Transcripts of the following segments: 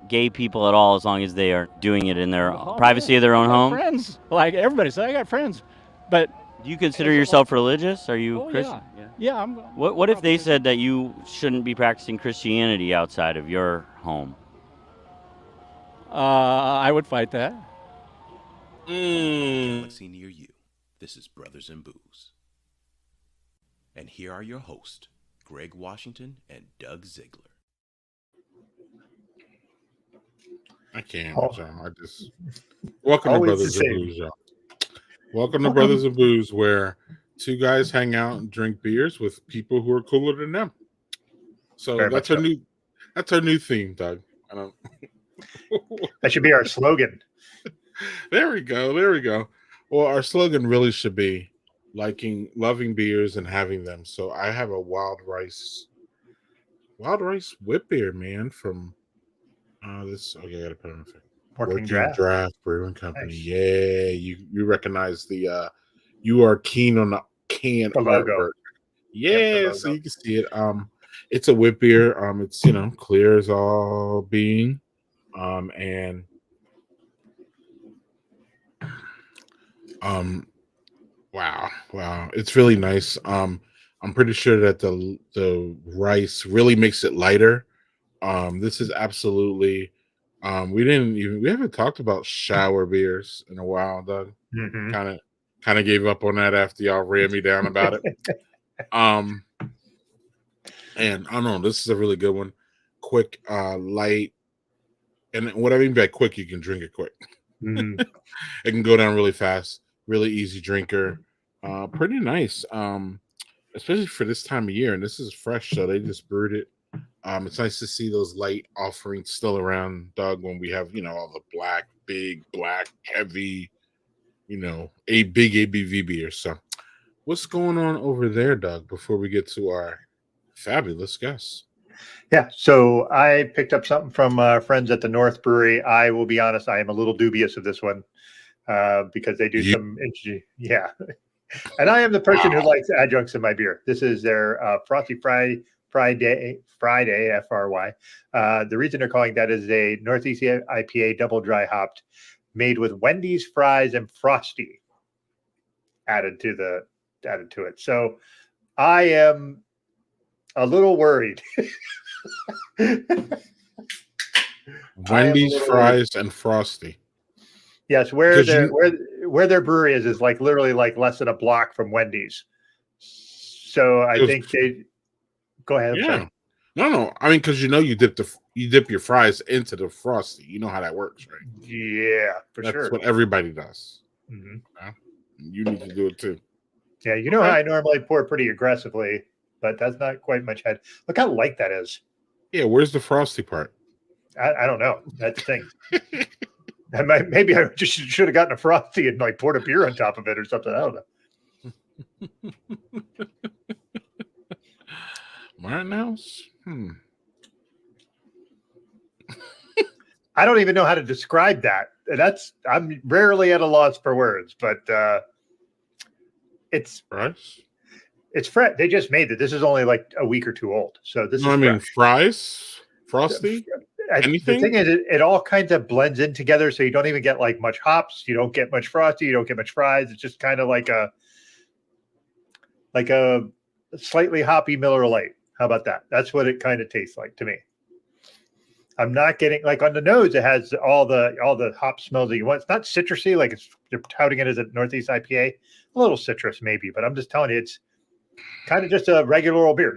Gay people at all, as long as they are doing it in their privacy of their own home? Friends, like everybody said, I got friends, but Do you consider yourself religious? Are you Christian? yeah. I'm. What if they said that you shouldn't be practicing Christianity outside of your home? I would fight that. Galaxy near you. This is Brothers in Booze. And here are your hosts, Greg Washington and Doug Ziegler. I can't, John. I just welcome to Brothers in Booze, y'all. Welcome to Brothers in Booze, where two guys hang out and drink beers with people who are cooler than them. So that's our new theme, Doug. I don't. That should be our slogan. There we go. Well, our slogan really should be loving beers and having them. So I have a wild rice whip beer, man, from this. Okay, I gotta put on the Working Draft Brewing Company. Nice. Yeah, you recognize the you are keen on the can artwork. Yeah, so you can see it. It's a whip beer. It's clear as all being. And wow, it's really nice. I'm pretty sure that the rice really makes it lighter. This is absolutely we haven't talked about shower beers in a while, Doug. Kind of gave up on that after y'all ran me down about it. And I don't know, this is a really good one. Quick, light. And what I mean by quick, you can drink it quick. It can go down really fast, really easy drinker. Pretty nice. Especially for this time of year. And this is fresh, so they just brewed it. It's nice to see those light offerings still around, Doug, when we have, all the big black, heavy, a big ABV beer. So what's going on over there, Doug, before we get to our fabulous guests? Yeah, so I picked up something from friends at the North Brewery. I will be honest, I am a little dubious of this one because they do some interesting, and I am the person who likes adjuncts in my beer. This is their Frosty Friday, FRY. The reason they're calling that is a Northeast IPA double dry hopped, made with Wendy's fries and Frosty added to it. So I am a little worried. Wendy's fries and Frosty. Yes, where their brewery is like literally like less than a block from Wendy's. So I think they go ahead. Yeah. No. I mean, because you dip your fries into the Frosty. You know how that works, right? Yeah, sure. That's what everybody does. You need to do it too. Yeah, how I normally pour pretty aggressively, but that's not quite much head. Look how light that is. Yeah, where's the Frosty part? I don't know. That's the thing. Maybe I just should have gotten a Frosty and like poured a beer on top of it or something. I don't know. Martin House? I don't even know how to describe that. I'm rarely at a loss for words, but it's fries. It's fresh. They just made it. This is only like a week or two old. So this is fries, Frosty. Anything? The thing is, it all kind of blends in together, so you don't even get like much hops. You don't get much Frosty. You don't get much fries. It's just kind of like a slightly hoppy Miller Lite. How about that? That's what it kind of tastes like to me. I'm not getting like on the nose. It has all the hop smells that you want. It's not citrusy like they're touting it as a Northeast IPA. A little citrus maybe, but I'm just telling you, it's kind of just a regular old beer.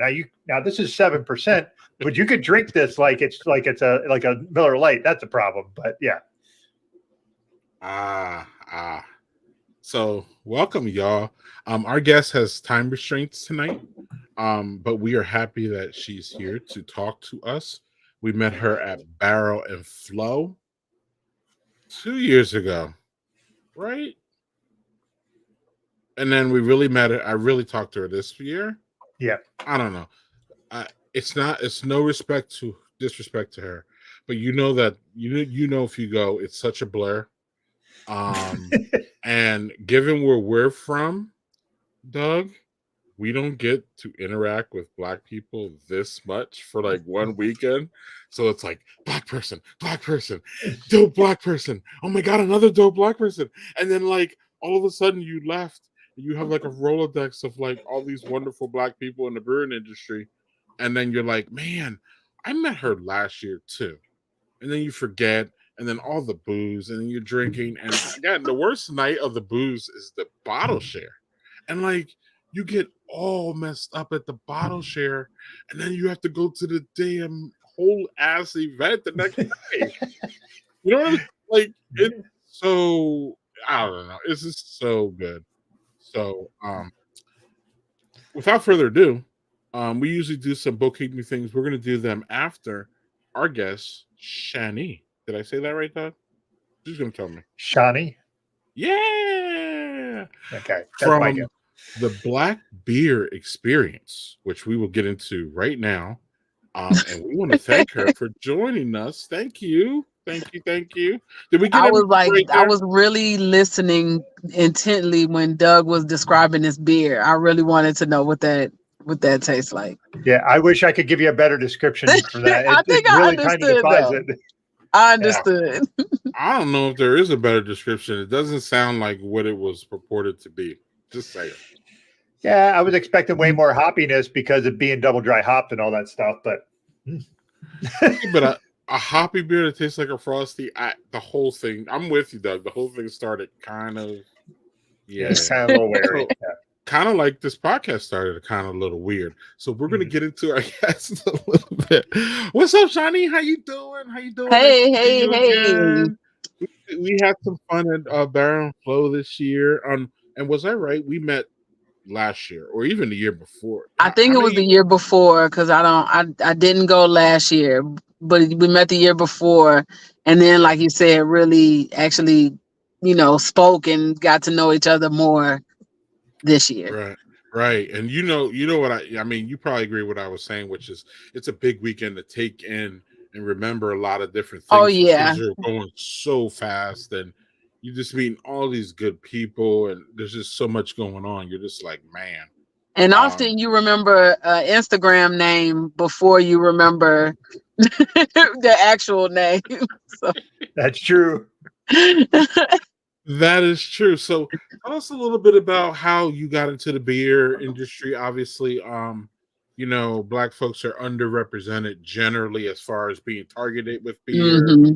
Now this is 7%, but you could drink this like it's a Miller Lite. That's a problem, but yeah. So welcome, y'all. Our guest has time restraints tonight, but we are happy that she's here to talk to us. We met her at Barrel and Flow 2 years ago. right? And then we really met her. I really talked to her this year. Yeah. I don't know. It's no disrespect to her, but you know that you know if you go, it's such a blur. And given where we're from, Doug, we don't get to interact with Black people this much for like one weekend. So it's like Black person, dope Black person. Oh my God, another dope Black person. And then like all of a sudden you left. You have like a Rolodex of like all these wonderful Black people in the brewing industry. And then you're like, man, I met her last year too. And then you forget, and then all the booze, and then you're drinking. And again, the worst night of the booze is the bottle share. And like you get all messed up at the bottle share, and then you have to go to the damn whole ass event the next day. You know what I mean? Like it's so, I don't know. It's just so good. So without further ado, we usually do some bookkeeping things. We're gonna do them after our guest, Shani. Did I say that right, Todd? Who's gonna tell me? Shani. Yeah. Okay. That's my From guess. the Black Beer Experience, which we will get into right now. And we want to thank her for joining us. Thank you. Did we get I was like, right I there? was really listening intently when Doug was describing this beer. I really wanted to know what that tastes like. Yeah, I wish I could give you a better description for that. I think I really kind of understood, defines though. it. I understood. I don't know if there is a better description. It doesn't sound like what it was purported to be. Just say it. Yeah, I was expecting way more hoppiness because of being double dry hopped and all that stuff, but But a hoppy beer that tastes like a frosty, the whole thing. I'm with you, Doug. The whole thing started kind of, it's kind of a little wary. Yeah. Kind of like this podcast started kind of a little weird. So we're gonna get into our guests a little bit. What's up, Shani? How you doing? Hey. We had some fun at Barrel and Flow this year. And was I right? We met last year or even the year before. I think it was the year before because I didn't go last year, but we met the year before, and then like you said, really actually, spoke and got to know each other more this year. Right. And you know what I mean, you probably agree with what I was saying, which is it's a big weekend to take in and remember a lot of different things. Oh yeah, things are going so fast, and you just meeting all these good people, and there's just so much going on. You're just like, man. And often you remember Instagram name before you remember the actual name. So. That's true. That is true. So tell us a little bit about how you got into the beer industry. Obviously, Black folks are underrepresented generally as far as being targeted with beer,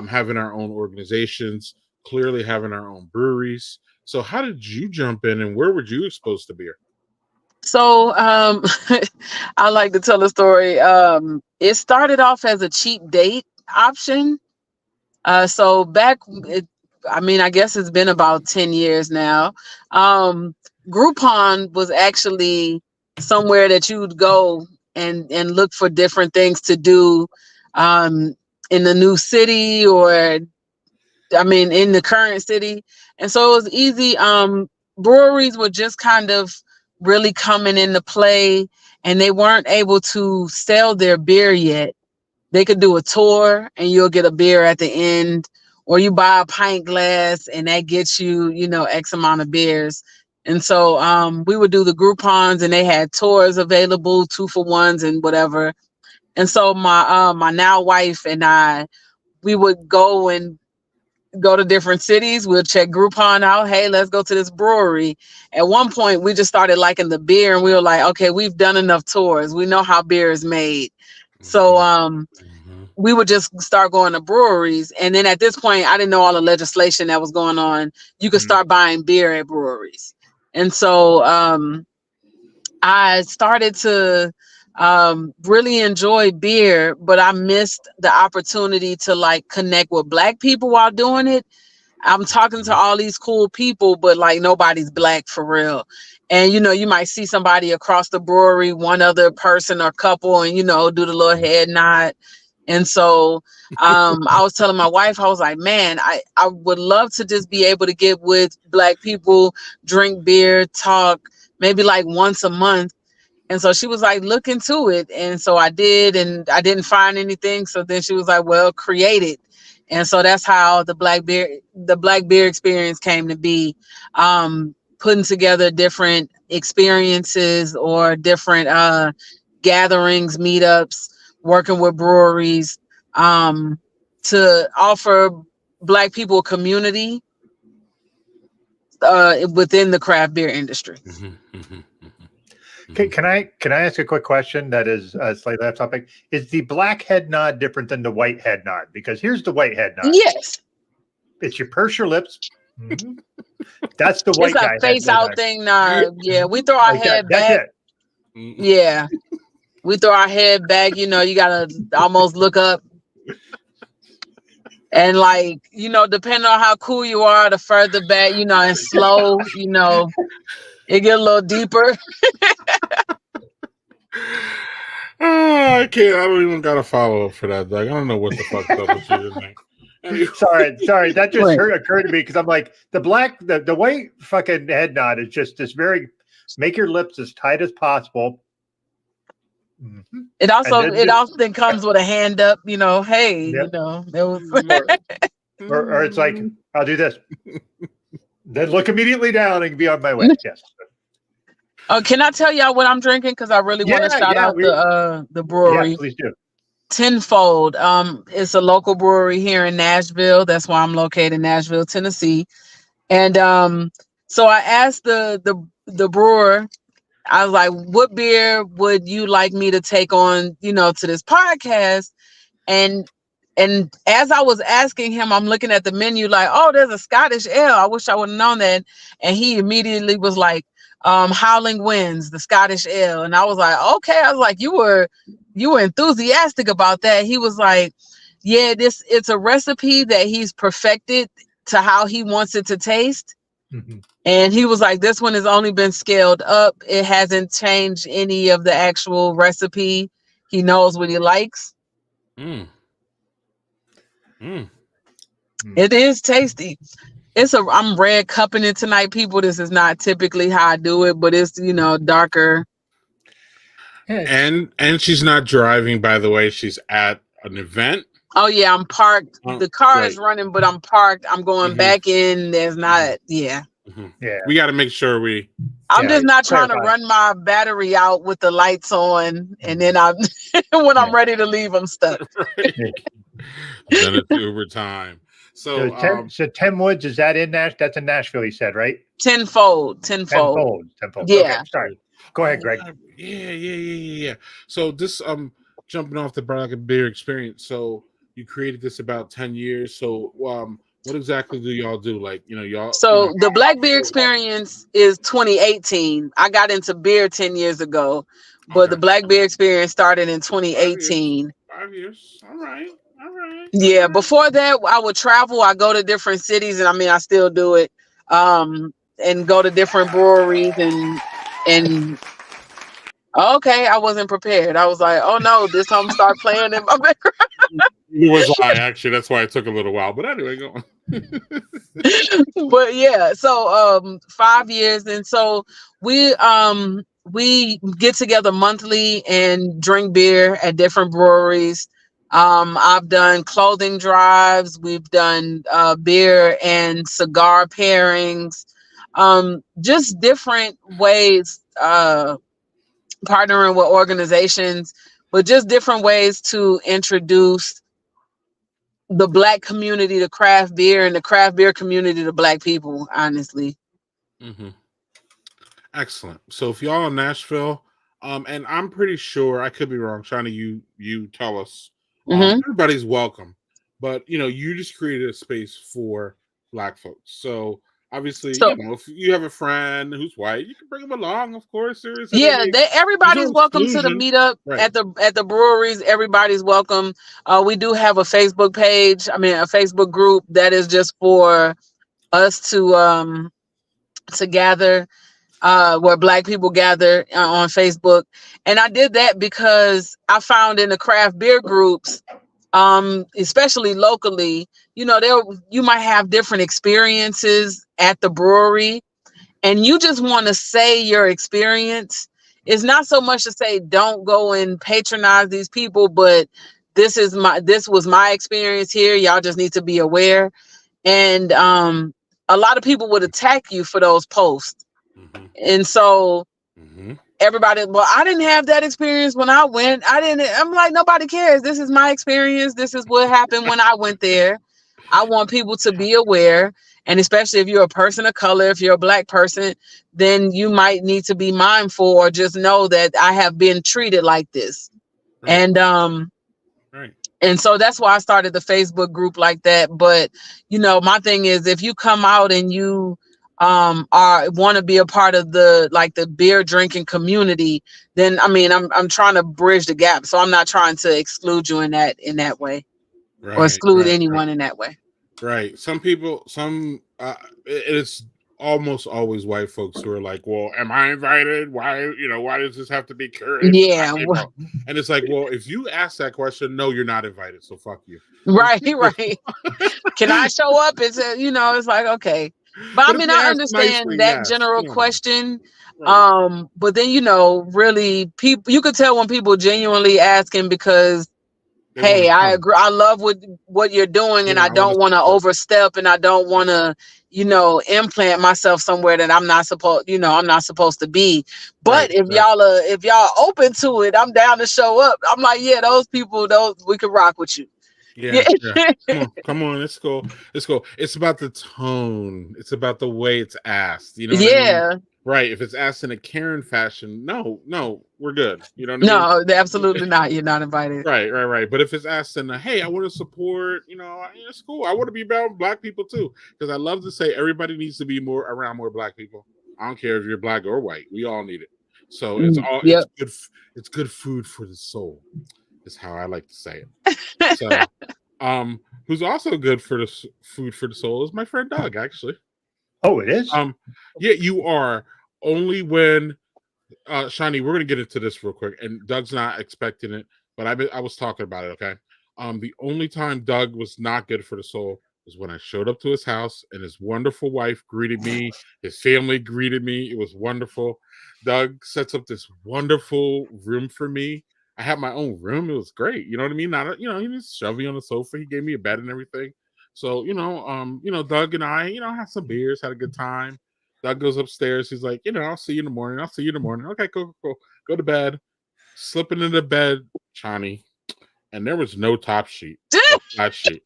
having our own organizations, clearly having our own breweries. So how did you jump in, and where were you exposed to beer? So I like to tell a story. It started off as a cheap date option. So back, I guess it's been about 10 years now. Groupon was actually somewhere that you would go and look for different things to do in the new city or, in the current city. And so it was easy. Breweries were just kind of really coming into play, and they weren't able to sell their beer yet. They could do a tour and you'll get a beer at the end, or you buy a pint glass and that gets you, X amount of beers. And so we would do the Groupons, and they had tours available, 2-for-1s and whatever. And so my now wife and I, we would go to different cities. We'll check Groupon out. Hey, let's go to this brewery. At one point, we just started liking the beer, and we were like, okay, we've done enough tours. We know how beer is made. So we would just start going to breweries. And then at this point, I didn't know all the legislation that was going on. You could start buying beer at breweries. And so I started to really enjoy beer, but I missed the opportunity to connect with Black people while doing it. I'm talking to all these cool people, but nobody's Black for real. And, you might see somebody across the brewery, one other person or couple, and, do the little head nod. And so I was telling my wife, I was like, man, I would love to just be able to get with Black people, drink beer, talk, maybe like once a month. And so she was like, look into it. And so I did, and I didn't find anything. So then she was like, well, create it. And so that's how the Black Beer experience came to be. Putting together different experiences or different gatherings, meetups, working with breweries to offer Black people a community within the craft beer industry. Can I ask a quick question that is slightly off topic? Is the black head nod different than the white head nod? Because here's the white head nod. Yes. It's you purse your lips. Mm-hmm. That's the white guy. It's a face out thing. Yeah, we throw our like head that's back. it. Yeah. We throw our head back, you gotta almost look up. And like, depending on how cool you are, the further back, and slow, it get a little deeper. I can't. I don't even got a follow up for that. Like, I don't know what the fuck's up with you tonight. Sorry. That just occurred to me because I'm like the white fucking head nod is just this very make your lips as tight as possible. Mm-hmm. It often comes with a hand up. Hey, yep. There was or it's like I'll do this, then look immediately down and be on my way. Yes. Can I tell y'all what I'm drinking? Because I really want to shout out the brewery. Yeah, please do. Tenfold. It's a local brewery here in Nashville. That's why I'm located in Nashville, Tennessee. And so I asked the brewer, I was like, what beer would you like me to take on, to this podcast? And as I was asking him, I'm looking at the menu like, oh, there's a Scottish ale. I wish I would have known that. And he immediately was like, Howling Winds, the Scottish ale. And I was like, okay. I was like, you were enthusiastic about that. He was like, yeah, it's a recipe that he's perfected to how he wants it to taste. Mm-hmm. And he was like, this one has only been scaled up. It hasn't changed any of the actual recipe. He knows what he likes. It is tasty. I'm red cupping it tonight, people. This is not typically how I do it, but it's, darker. And she's not driving, by the way. She's at an event. Oh yeah, I'm parked. The car is running, but I'm parked. I'm going back in. There's not. Yeah. Mm-hmm. Yeah. We got to make sure I'm just not trying to run my battery out with the lights on, and then when I'm ready to leave, I'm stuck. Right. Then it's Uber time. So 10 Woods, is that in Nashville? That's in Nashville, you said, right? Tenfold. Tenfold. Yeah. Okay, sorry. Go ahead, Greg. Yeah. So this jumping off the Black Beer experience. So you created this about 10 years. So what exactly do y'all do? Like, y'all. So the Black Beer experience is 2018. I got into beer 10 years ago, but the Black Beer experience started in 2018. 5 years. All right. Yeah. Before that, I would travel. I go to different cities, and I still do it. And go to different breweries and okay, I wasn't prepared. I was like, oh no, this song start playing in my background. It was actually, that's why it took a little while. But anyway, go on. But yeah, so 5 years, and so we get together monthly and drink beer at different breweries. I've done clothing drives. We've done beer and cigar pairings. Just different ways, partnering with organizations, but just different ways to introduce the Black community to craft beer and the craft beer community to Black people, honestly. Mm-hmm. Excellent. So if y'all in Nashville, and I'm pretty sure, I could be wrong, Shani, you tell us, everybody's welcome, but you just created a space for Black folks. So obviously, if you have a friend who's white, you can bring them along, of course. Everybody's welcome to the meetup at the breweries. Everybody's welcome. We do have a Facebook page. A Facebook group that is just for us to gather, where Black people gather on Facebook. And I did that because I found in the craft beer groups, especially locally, you know, you might have different experiences at the brewery, and you just want to say your experience. It's not so much to say don't go and patronize these people, but this was my experience here. Y'all just need to be aware. And a lot of people would attack you for those posts. Mm-hmm. And so Mm-hmm. everybody, well, I didn't have that experience when I went. I'm like, nobody cares. This is my experience. This is what happened when I went there. I want people to be aware. And especially if you're a person of color, if you're a Black person, then you might need to be mindful, or just know that I have been treated like this. Right. And Right. and so that's why I started the Facebook group like that. But, you know, my thing is, if you come out and you want to be a part of the beer drinking community, then I mean, I'm trying to bridge the gap. So I'm not trying to exclude you in that way, Right. or exclude Right. anyone in that way. Right. Some people, it's almost always white folks who are like, well, am I invited? Why does this have to be curious? Yeah. And it's like, well, if you ask that question, no, you're not invited. So fuck you. Right. Can I show up? It's like, okay. But I mean, I understand nicely, that general question. Right. But then, really people, you could tell when people genuinely asking because, hey, I agree. I love what you're doing, and I don't want to overstep, and I don't want to, implant myself somewhere that I'm not supposed to be. But if y'all open to it, I'm down to show up. I'm like, yeah, those people, we can rock with you. Yeah. Come on, let's go. It's about the tone. It's about the way it's asked. You know what I mean? Right. If it's asked in a Karen fashion, no, we're good. You know what I mean? No, absolutely not. You're not invited. Right. But if it's asked in a, hey, I want to support, it's cool. I want to be around Black people too. Because I love to say everybody needs to be around more Black people. I don't care if you're Black or white. We all need it. So it's good food for the soul, is how I like to say it. So who's also good for the food for the soul is my friend Doug, actually. Oh, it is? Yeah, you are. Only when Shani, we're gonna get into this real quick, and Doug's not expecting it, but I was talking about it, okay? The only time Doug was not good for the soul was when I showed up to his house and his wonderful wife greeted me, his family greeted me. It was wonderful. Doug sets up this wonderful room for me. I had my own room. It was great. You know what I mean? He just shoved me on the sofa. He gave me a bed and everything. So, Doug and I, had some beers, had a good time. Doug goes upstairs. He's like, I'll see you in the morning. Okay, cool. Go to bed. Slipping into bed, Shani, and there was no top sheet. No flat sheet.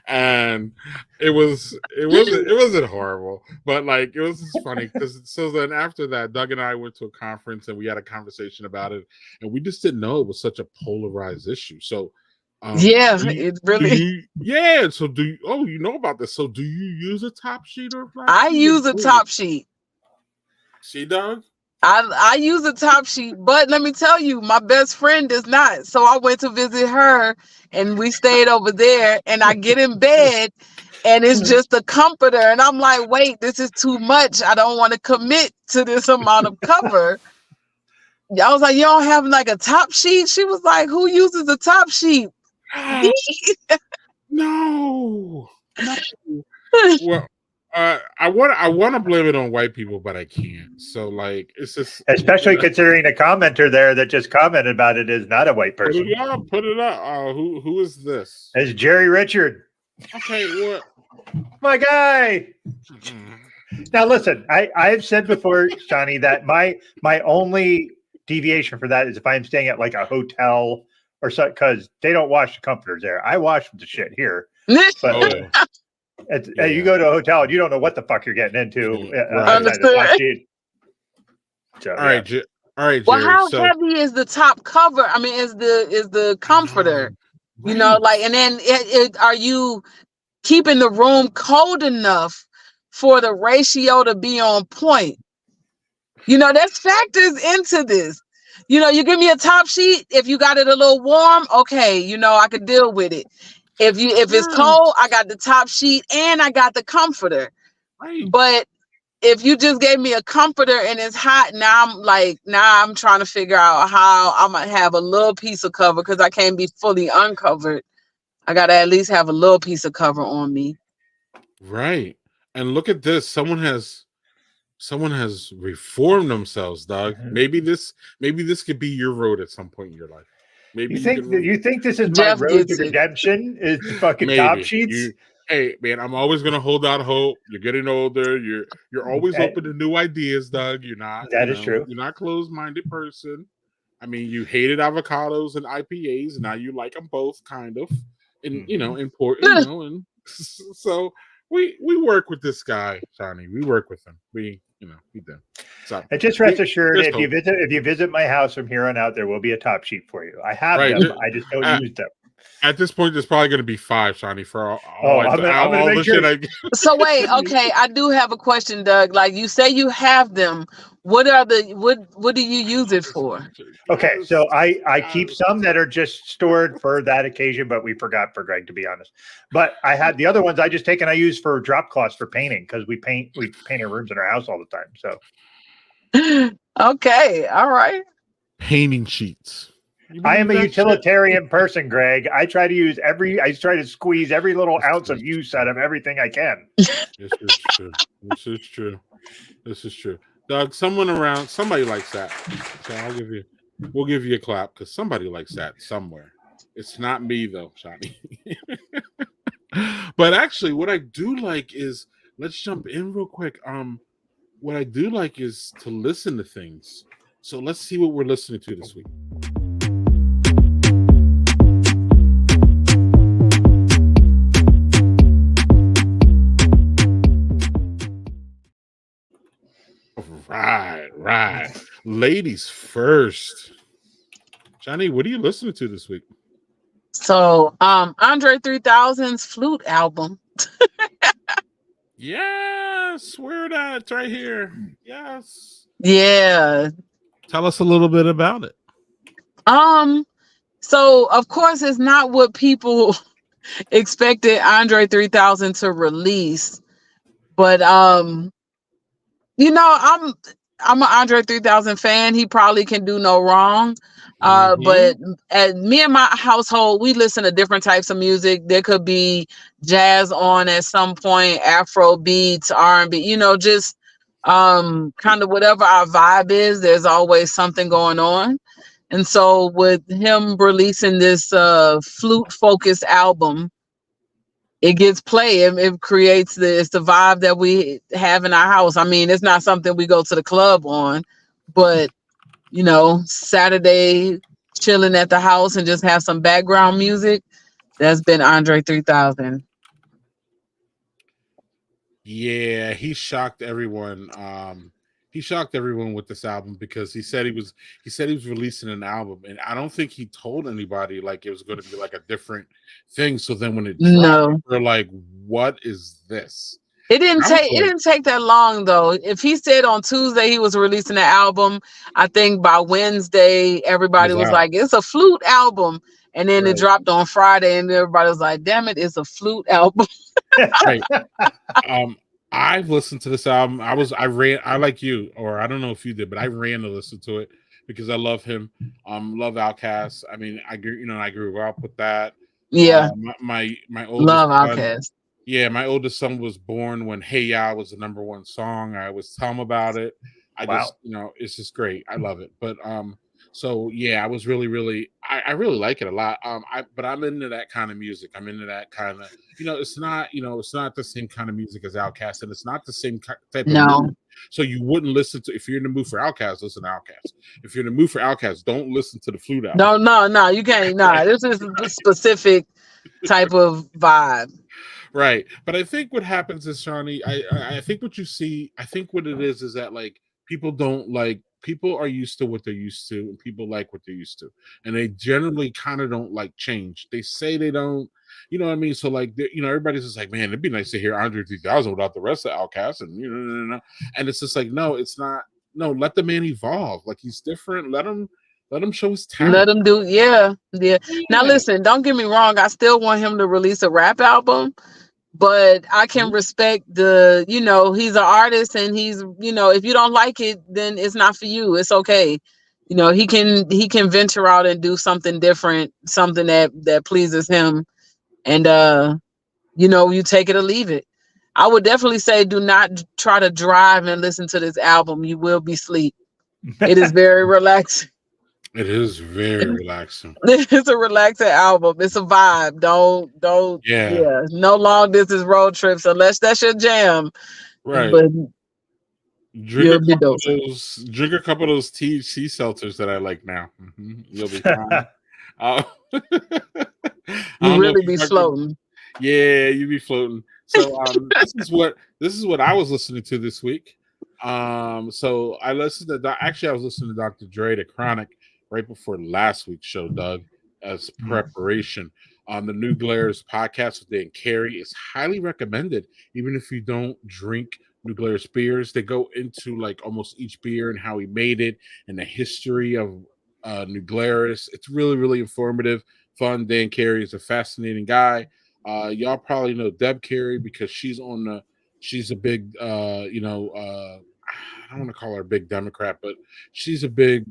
And it wasn't horrible, but like it was just funny because so then after that, Doug and I went to a conference and we had a conversation about it, and we just didn't know it was such a polarized issue. So it really. So you know about this? So do you use a top sheet or a flat I sheet? use a top sheet. See, Doug? I use a top sheet, but let me tell you, my best friend does not. So I went to visit her, and we stayed over there, and I get in bed, and it's just a comforter, and I'm like, wait, this is too much. I don't want to commit to this amount of cover. I was like, you don't have like a top sheet? She was like, who uses a top sheet? No. Well, I want to blame it on white people, but I can't. So like, it's just especially considering a commenter there that just commented about it is not a white person. Put it up. Who is this? It's Jerry Richard. Okay, what? My guy. Now listen, I've said before, Shani, that my only deviation for that is if I'm staying at like a hotel or something, because they don't wash the comforters there. I wash the shit here. But you go to a hotel and you don't know what the fuck you're getting into. Understood. So, all right, Jerry. Well, how heavy is the top cover? I mean, is the comforter? Right. And then are you keeping the room cold enough for the ratio to be on point? That factors into this. You give me a top sheet. If you got it a little warm, okay, I could deal with it. If it's cold, I got the top sheet and I got the comforter. Right. But if you just gave me a comforter and it's hot, now I'm trying to figure out how I'm gonna have a little piece of cover because I can't be fully uncovered. I gotta at least have a little piece of cover on me. Right. And look at this. Someone has reformed themselves, dog. Maybe this could be your road at some point in your life. Maybe you think this is my Jeff road gets to it. redemption? Is the fucking top sheets? Hey man, I'm always gonna hold out hope. You're getting older. You're always open to new ideas, Doug. You're not. That is true. You're not a closed-minded person. I mean, you hated avocados and IPAs, and now you like them both, kind of. And important. And so we work with this guy, Shani. We work with him. We do. So and just rest assured, if you visit my house from here on out, there will be a top sheet for you. I have them. I just don't use them. At this point, there's probably going to be 5, Shani, for all the shit I get. So wait, okay, I do have a question, Doug. Like you say you have them. What do you use it for? Okay, so I keep some that are just stored for that occasion, but we forgot for Greg, to be honest. But I had the other ones I just take and I use for drop cloths for painting because we paint our rooms in our house all the time. So okay, all right. Painting sheets. I am a utilitarian person, Greg. I try to squeeze every little ounce of use out of everything I can. This is true. Doug, somebody likes that. So we'll give you a clap because somebody likes that somewhere. It's not me though, Shani. But actually, what I do like is, let's jump in real quick. What I do like is to listen to things. So let's see what we're listening to this week. Right. Ladies first. Johnny, what are you listening to this week? So, Andre 3000's flute album. Yes, where that? It's right here. Yes. Yeah. Tell us a little bit about it. So of course it's not what people expected Andre 3000 to release, but I'm an Andre 3000 fan. He probably can do no wrong. But at me and my household, we listen to different types of music. There could be jazz on at some point, Afro beats, R&B, just kind of whatever our vibe is, there's always something going on. And so with him releasing this flute focused album, it gets play. It creates the vibe that we have in our house. I mean, it's not something we go to the club on, but Saturday chilling at the house and just have some background music. That's been Andre 3000. Yeah, he shocked everyone. He shocked everyone with this album because he said he was releasing an album, and I don't think he told anybody like it was going to be like a different thing. So then when it dropped, we're like, "What is this?" It didn't take that long though. If he said on Tuesday he was releasing an album, I think by Wednesday everybody was like, "It's a flute album," and then it dropped on Friday, and everybody was like, "Damn it, it's a flute album." Right. I've listened to this album. I like you, or I don't know if you did, but I ran to listen to it because I love him. Love Outkast. I mean, I grew up with that. Yeah. My oldest love son, Outkast. Yeah, my oldest son was born when Hey Ya was the #1 song. I always tell him about it. It's just great. I love it. But so yeah, I was really I really like it a lot. But I'm into that kind of music. I'm into that kind of, it's not the same kind of music as Outkast, and it's not the same type of music. So you wouldn't listen to, if you're in the mood for Outkast, listen to Outkast. If you're in the mood for Outkast, don't listen to the flute album. No, you can't. No, this is a specific type of vibe. Right. But I think what happens is, Shani, I think what you see, I think what it is that like people are used to what they're used to, and people like what they're used to, and they generally kind of don't like change. They say they don't, you know what I mean? So like, everybody's just like, man, it'd be nice to hear Andre 3000 without the rest of Outkast, and and it's just like, no, it's not. No, let the man evolve. Like, he's different. Let him show his talent. Let him do, yeah. Now listen, don't get me wrong. I still want him to release a rap album, but I can respect the, he's an artist, and he's, if you don't like it, then it's not for you. It's okay. He can venture out and do something different, something that pleases him. And, you take it or leave it. I would definitely say do not try to drive and listen to this album. You will be asleep. It is very relaxing. It is very relaxing. It's a relaxing album. It's a vibe. Don't. Yeah. No long distance road trips unless that's your jam. Right. But drink a couple of those THC seltzers that I like now. You'll be fine. You really be floating. Yeah, you be floating. So this is what I was listening to this week. So I listened to I was listening to Dr. Dre, The Chronic, right before last week's show, Doug, as preparation. The New Glarus podcast with Dan Carey is highly recommended, even if you don't drink New Glarus beers. They go into like almost each beer and how he made it and the history of New Glarus. It's really, really informative, fun. Dan Carey is a fascinating guy. Y'all probably know Deb Carey because she's a big, I don't want to call her a big Democrat, but she's a big,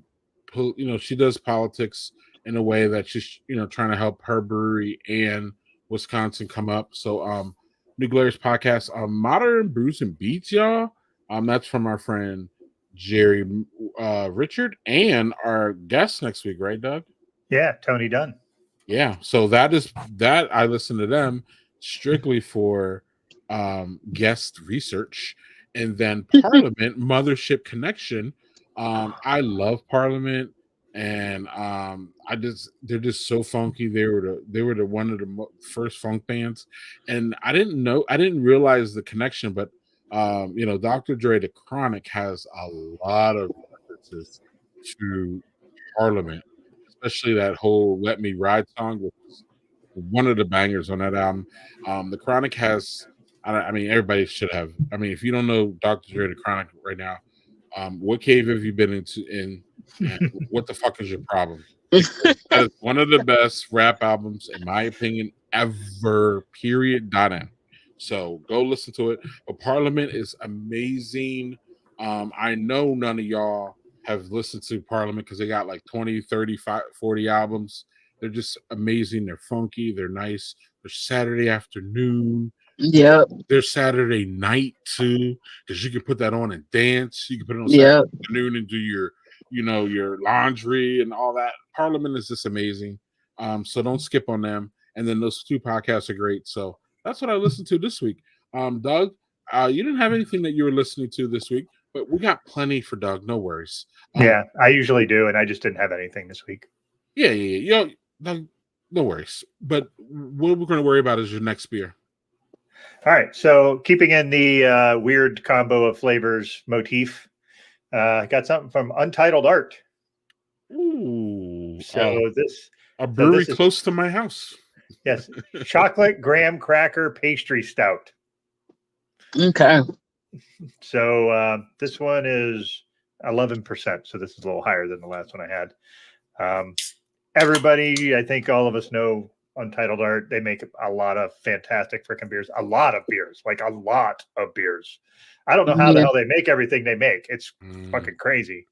she does politics in a way that she's, trying to help her brewery and Wisconsin come up. So, New Glarus podcast, Modern Brews and Beats, y'all. That's from our friend Jerry Richard and our guest next week, right, Doug? Yeah, Tony Dunn. Yeah, so that I listen to them strictly for guest research. And then Parliament, Mothership Connection. I love Parliament, and they're just so funky. They were the one of the first funk bands, and I didn't realize the connection, but Dr. Dre, The Chronic has a lot of references to Parliament, especially that whole "Let Me Ride" song, which is one of the bangers on that album. The Chronic has. I mean, everybody should have. I mean, if you don't know Dr. Dre, The Chronic right now, what cave have you been in? What the fuck is your problem? That is one of the best rap albums, in my opinion, ever. Period. .n. So go listen to it. But Parliament is amazing. I know none of y'all have listened to Parliament because they got like 20, 30, 40 albums. They're just amazing. They're funky. They're nice. They're Saturday afternoon. Yep. There's Saturday night too, because you can put that on and dance. You can put it on Saturday afternoon and do your laundry and all that. Parliament is just amazing. So don't skip on them. And then those two podcasts are great. So that's what I listened to this week. Doug, you didn't have anything that you were listening to this week, but we got plenty for Doug. No worries. Yeah, I usually do, and I just didn't have anything this week. Yeah. Doug, no worries. But what we're going to worry about is your next beer. All right, so keeping in the weird combo of flavors motif, got something from Untitled Art. Ooh, this brewery close to my house. Yes, chocolate graham cracker pastry stout. Okay. So this one is 11%, so this is a little higher than the last one I had. Everybody, I think all of us know Untitled Art. They make a lot of fantastic freaking beers. A lot of beers. I don't know how the hell they make everything they make. It's fucking crazy.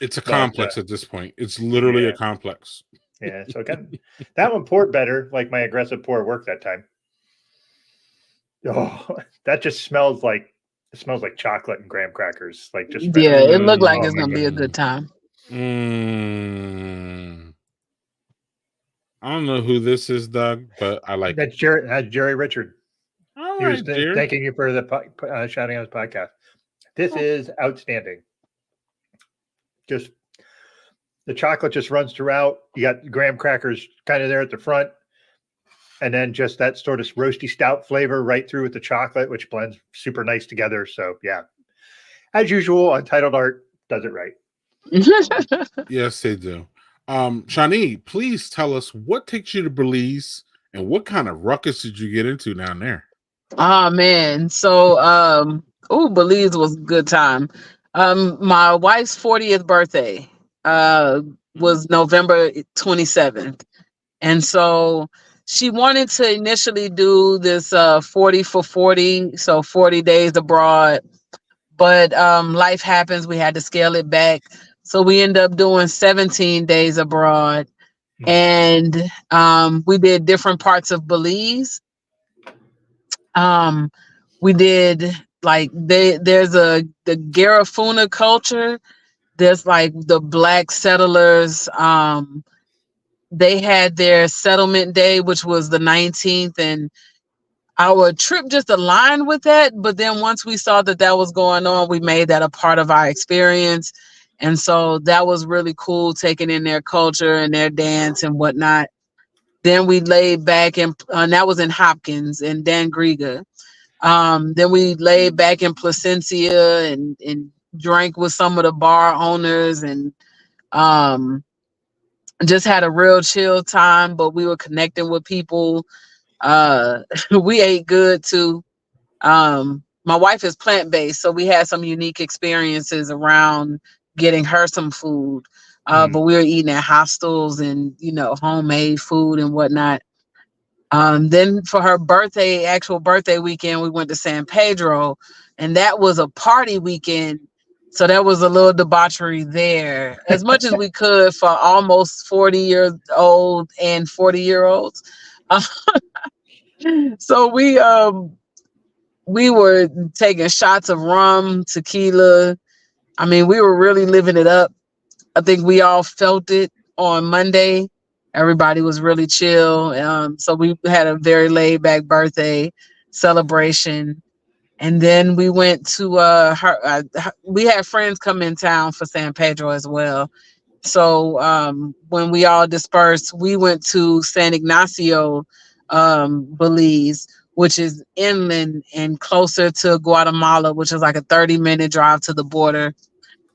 It's a complex at this point. It's literally a complex. Yeah. So that one poured better. Like my aggressive pour worked that time. Oh, that just smells like chocolate and graham crackers. Like just it looked like it's gonna be a good time. I don't know who this is, Doug, but I like it. That's Jerry Richard. All he right, was thanking you for the shouting out his podcast. This is outstanding. Just the chocolate just runs throughout. You got graham crackers kind of there at the front, and then just that sort of roasty stout flavor right through with the chocolate, which blends super nice together. So yeah, as usual, Untitled Art does it right. Yes, they do. Shani, please tell us what takes you to Belize and what kind of ruckus did you get into down there? Oh man. So Belize was a good time. My wife's 40th birthday was November 27th. And so she wanted to initially do this 40 for 40, so 40 days abroad. But life happens. We had to scale it back. So we ended up doing 17 days abroad. And we did different parts of Belize. We did like there's the Garifuna culture. There's like the black settlers. They had their settlement day, which was the 19th, and our trip just aligned with that. But then once we saw that that was going on, we made that a part of our experience. And so that was really cool, taking in their culture and their dance and whatnot. Then we laid back and that was in Hopkins and Dangriga. Then we laid back in Placencia and drank with some of the bar owners and just had a real chill time, but we were connecting with people. We ate good too. My wife is plant-based, so we had some unique experiences around getting her some food. But we were eating at hostels and, homemade food and whatnot. Then for her actual birthday weekend, we went to San Pedro, and that was a party weekend. So there was a little debauchery there, as much as we could for almost 40-year-old and 40-year-olds. So we were taking shots of rum, tequila. I mean, we were really living it up. I think we all felt it on Monday. Everybody was really chill. So we had a very laid back birthday celebration. And then we went to we had friends come in town for San Pedro as well. So when we all dispersed, we went to San Ignacio, Belize, which is inland and closer to Guatemala, which is like a 30-minute drive to the border.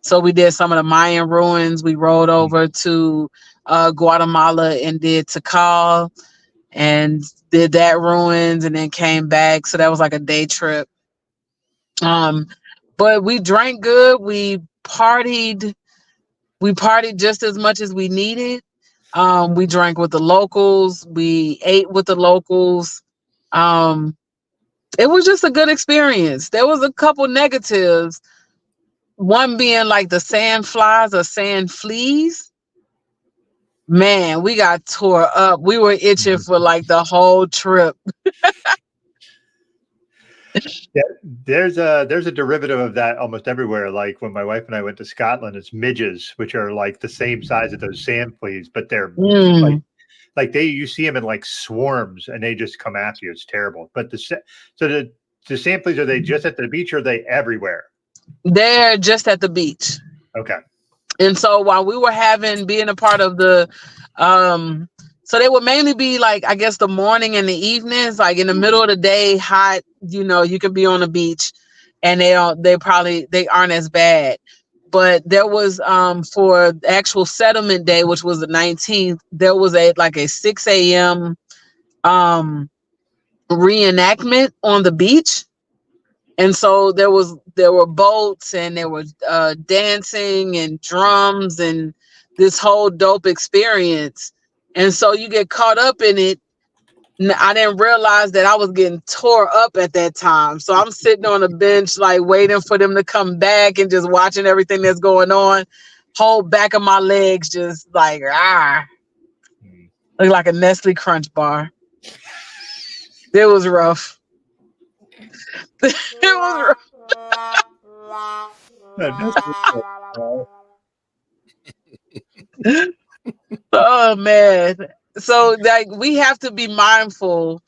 So we did some of the Mayan ruins. We rode over to Guatemala and did Tikal and did that ruins and then came back. So that was like a day trip. But we drank good. We partied just as much as we needed. We drank with the locals. We ate with the locals. It was just a good experience. There was a couple negatives. One being like the sand flies or sand fleas. Man, we got tore up. We were itching for like the whole trip. Yeah, there's a derivative of that almost everywhere. Like when my wife and I went to Scotland, it's midges, which are like the same size as those sand fleas, but they're like you see them in like swarms and they just come after you. It's terrible. But the sand fleas, are they just at the beach or are they everywhere? They're just at the beach. Okay. And so while we were being a part of the, so they would mainly be like, I guess the morning and the evenings, like in the middle of the day, hot, you can be on the beach and they aren't as bad. But there was, for actual settlement day, which was the 19th, there was a 6 a.m. Reenactment on the beach. And so there were boats and there was dancing and drums and this whole dope experience. And so you get caught up in it. I didn't realize that I was getting tore up at that time. So I'm sitting on a bench, like waiting for them to come back and just watching everything that's going on. Whole back of my legs just like, look like a Nestle Crunch bar. It was rough. It was rough. Oh man. So we have to be mindful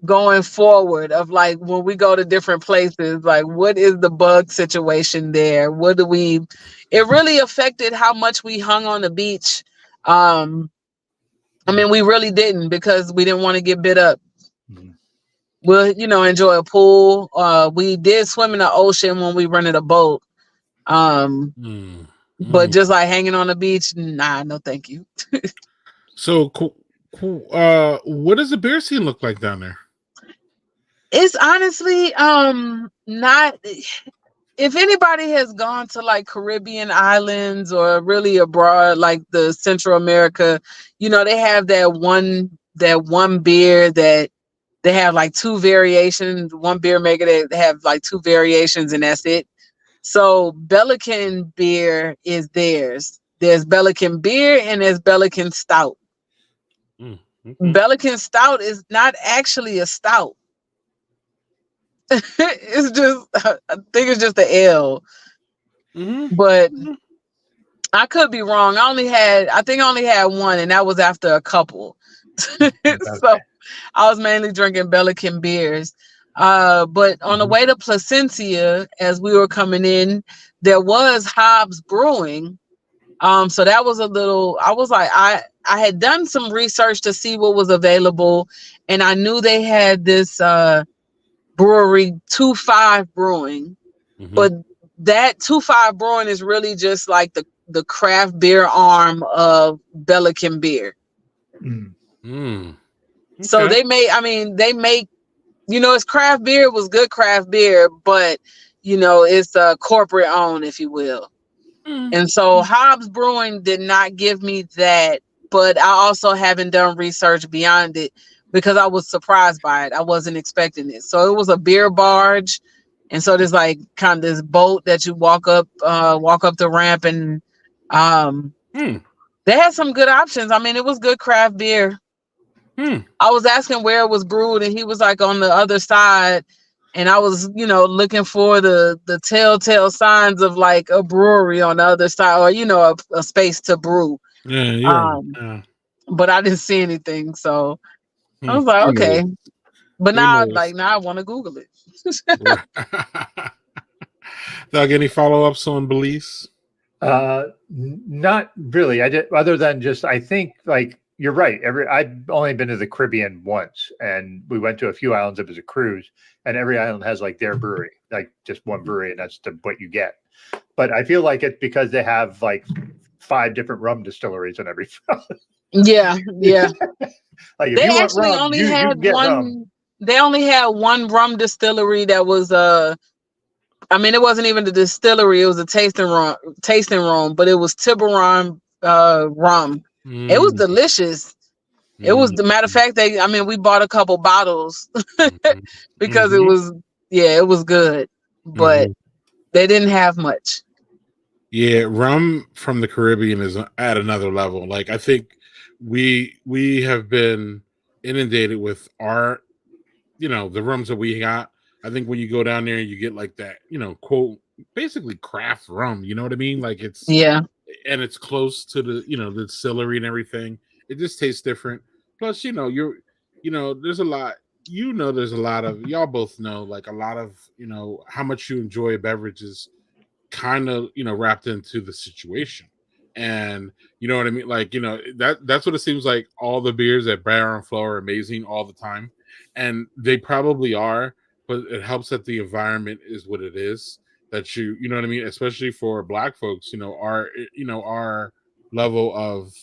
going forward of like when we go to different places, like what is the bug situation there? It really affected how much we hung on the beach. I mean, we really didn't because we didn't want to get bit up. We'll, enjoy a pool. We did swim in the ocean when we rented a boat. But just like hanging on the beach, nah, no thank you. So what does the beer scene look like down there? It's honestly not. If anybody has gone to like Caribbean islands or really abroad, like the Central America, they have that one that one beer that they have like two variations, one beer maker that they have like two variations, and that's it. So Belican beer is theirs. There's Belican beer and there's Belican stout. Okay. Belican stout is not actually a stout. It's just, I think it's just the ale. But I could be wrong. I think I only had one, and that was after a couple. So I was mainly drinking Belican beers. But on the way to Placencia, as we were coming in, there was Hobbs Brewing. So that was a little, I was like, I had done some research to see what was available, and I knew they had this brewery 25 Brewing, but that 25 Brewing is really just like the craft beer arm of Belican beer. So they make, it's craft beer. It was good craft beer, but it's corporate owned, if you will. And so Hobbs Brewing did not give me that, but I also haven't done research beyond it because I was surprised by it. I wasn't expecting it. So it was a beer barge. And so there's like kind of this boat that you walk up the ramp, and they had some good options. I mean, it was good craft beer. I was asking where it was brewed, and he was like on the other side. And I was, looking for the telltale signs of like a brewery on the other side, or, a space to brew. Yeah. But I didn't see anything. So I was like, okay. But now I want to Google it. Doug, any follow-ups on Belize? Not really. I did, other than just, I think like you're right. I've only been to the Caribbean once, and we went to a few islands. It was a cruise, and every island has like their brewery, like just one brewery, and that's what you get. But I feel like it's because they have like 5 different rum distilleries on every. Yeah. Like if they you want actually rum, only you had get one. rum. They only had one rum distillery that was it wasn't even the distillery, it was a tasting room, but it was Tiburon rum. It was delicious. It was, the matter of fact, we bought a couple bottles because it was good, but they didn't have much. Yeah, rum from the Caribbean is at another level. Like, I think we have been inundated with our, the rums that we got. I think when you go down there, you get like that, quote, basically craft rum. You know what I mean? Like and it's close to the, the distillery and everything. It just tastes different. Plus, there's a lot, there's a lot of, y'all both know, like a lot of, how much you enjoy a beverage is kind of, wrapped into the situation. And you know what I mean? Like, that's what it seems like. All the beers at Bar and Flow are amazing all the time. And they probably are, but it helps that the environment is what it is. That you know what I mean? Especially for Black folks, our level of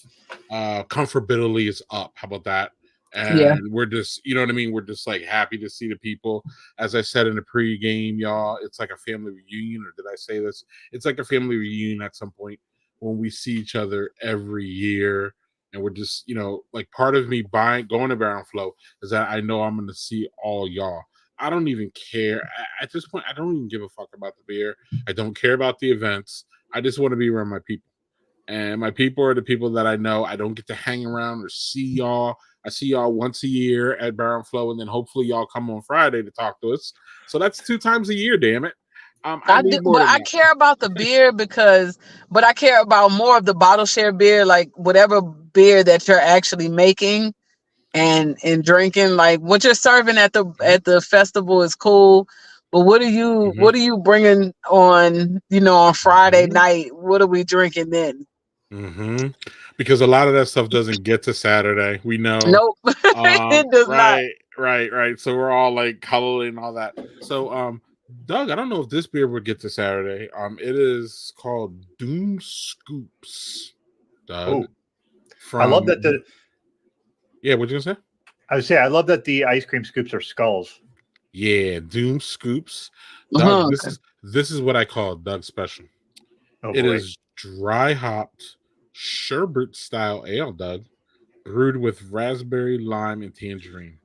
comfortability is up. How about that? And we're just, what I mean? We're just like happy to see the people. As I said in the pregame, y'all, it's like a family reunion. Or did I say this? It's like a family reunion at some point when we see each other every year. And we're just, like part of me going to Bar and Flow is that I know I'm going to see all y'all. I don't even care. At this point, I don't even give a fuck about the beer. I don't care about the events. I just want to be around my people. And my people are the people that I know. I don't get to hang around or see y'all. I see y'all once a year at Bar and Flow, and then hopefully y'all come on Friday to talk to us. So that's 2 times a year, damn it. I do, but I care about the beer but I care about more of the bottle share beer, like whatever beer that you're actually making and drinking. Like what you're serving at the festival is cool, but what are you bringing on, on Friday night? What are we drinking then? Because a lot of that stuff doesn't get to Saturday. We know. Nope. It does not. Right. So we're all like coloring and all that. So Doug, I don't know if this beer would get to Saturday. It is called Doom Scoops. Doug. I love that Yeah, what you gonna say? I would say I love that the ice cream scoops are skulls. Yeah, Doom Scoops. Doug, this is what I call Doug Special. It is dry hopped sherbet style ale, Doug. brewed with raspberry, lime, and tangerine.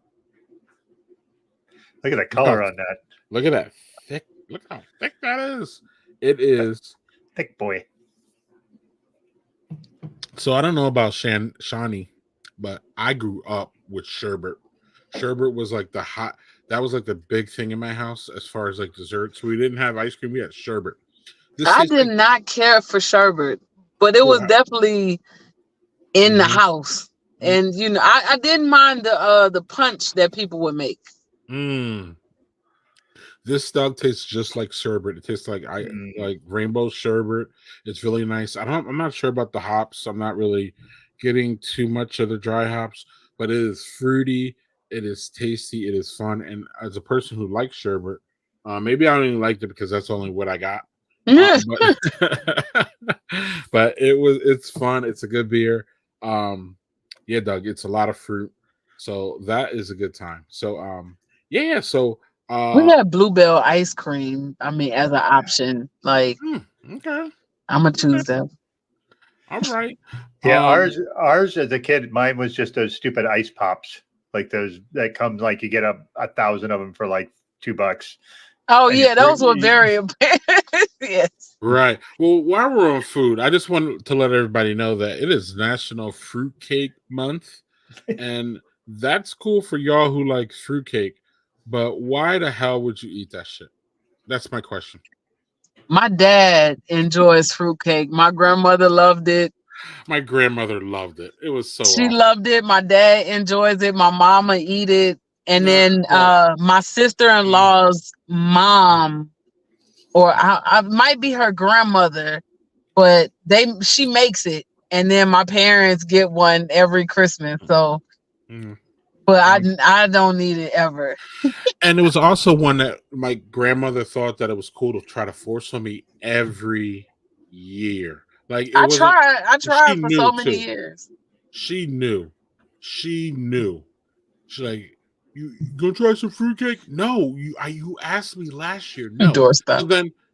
Look at the color on that. Look at that thick. Look how thick that is. It is. Thick boy. So I don't know about Shani, but I grew up with sherbet. Sherbet was like that was like the big thing in my house as far as like desserts. We didn't have ice cream, we had sherbet. I did not care for sherbet, but it was definitely in the house. And you know, I didn't mind the punch that people would make. This stuff tastes just like sherbet. It tastes like like rainbow sherbet. It's really nice. I'm not sure about the hops. I'm not really getting too much of the dry hops, but it is fruity. It is tasty. It is fun. And as a person who likes sherbet, maybe I don't even like it because that's only what I got. But it's fun. It's a good beer. Yeah, Doug, it's a lot of fruit. So that is a good time. So yeah, so we had Bluebell ice cream. I mean, as an option. Like okay. I'm gonna choose that. All right. Yeah, ours as a kid, mine was just those stupid ice pops. Like those that comes like you get 1,000 of them for like $2. Oh yeah, those were very yes. Right. Well, while we're on food, I just want to let everybody know that it is National Fruitcake Month, and that's cool for y'all who like fruitcake. But why the hell would you eat that shit? That's my question. My dad enjoys fruitcake. My grandmother loved it. My grandmother loved it. It was so She awesome. loved it. My dad enjoys it. My mama eat it. And then my sister-in-law's mom, or I might be her grandmother, but she makes it. And then my parents get one every Christmas. So but I don't need it ever. And it was also one that my grandmother thought that it was cool to try to force on me every year. Like I tried for so many years. She knew. She's like, you gonna try some fruitcake? No, you asked me last year. No.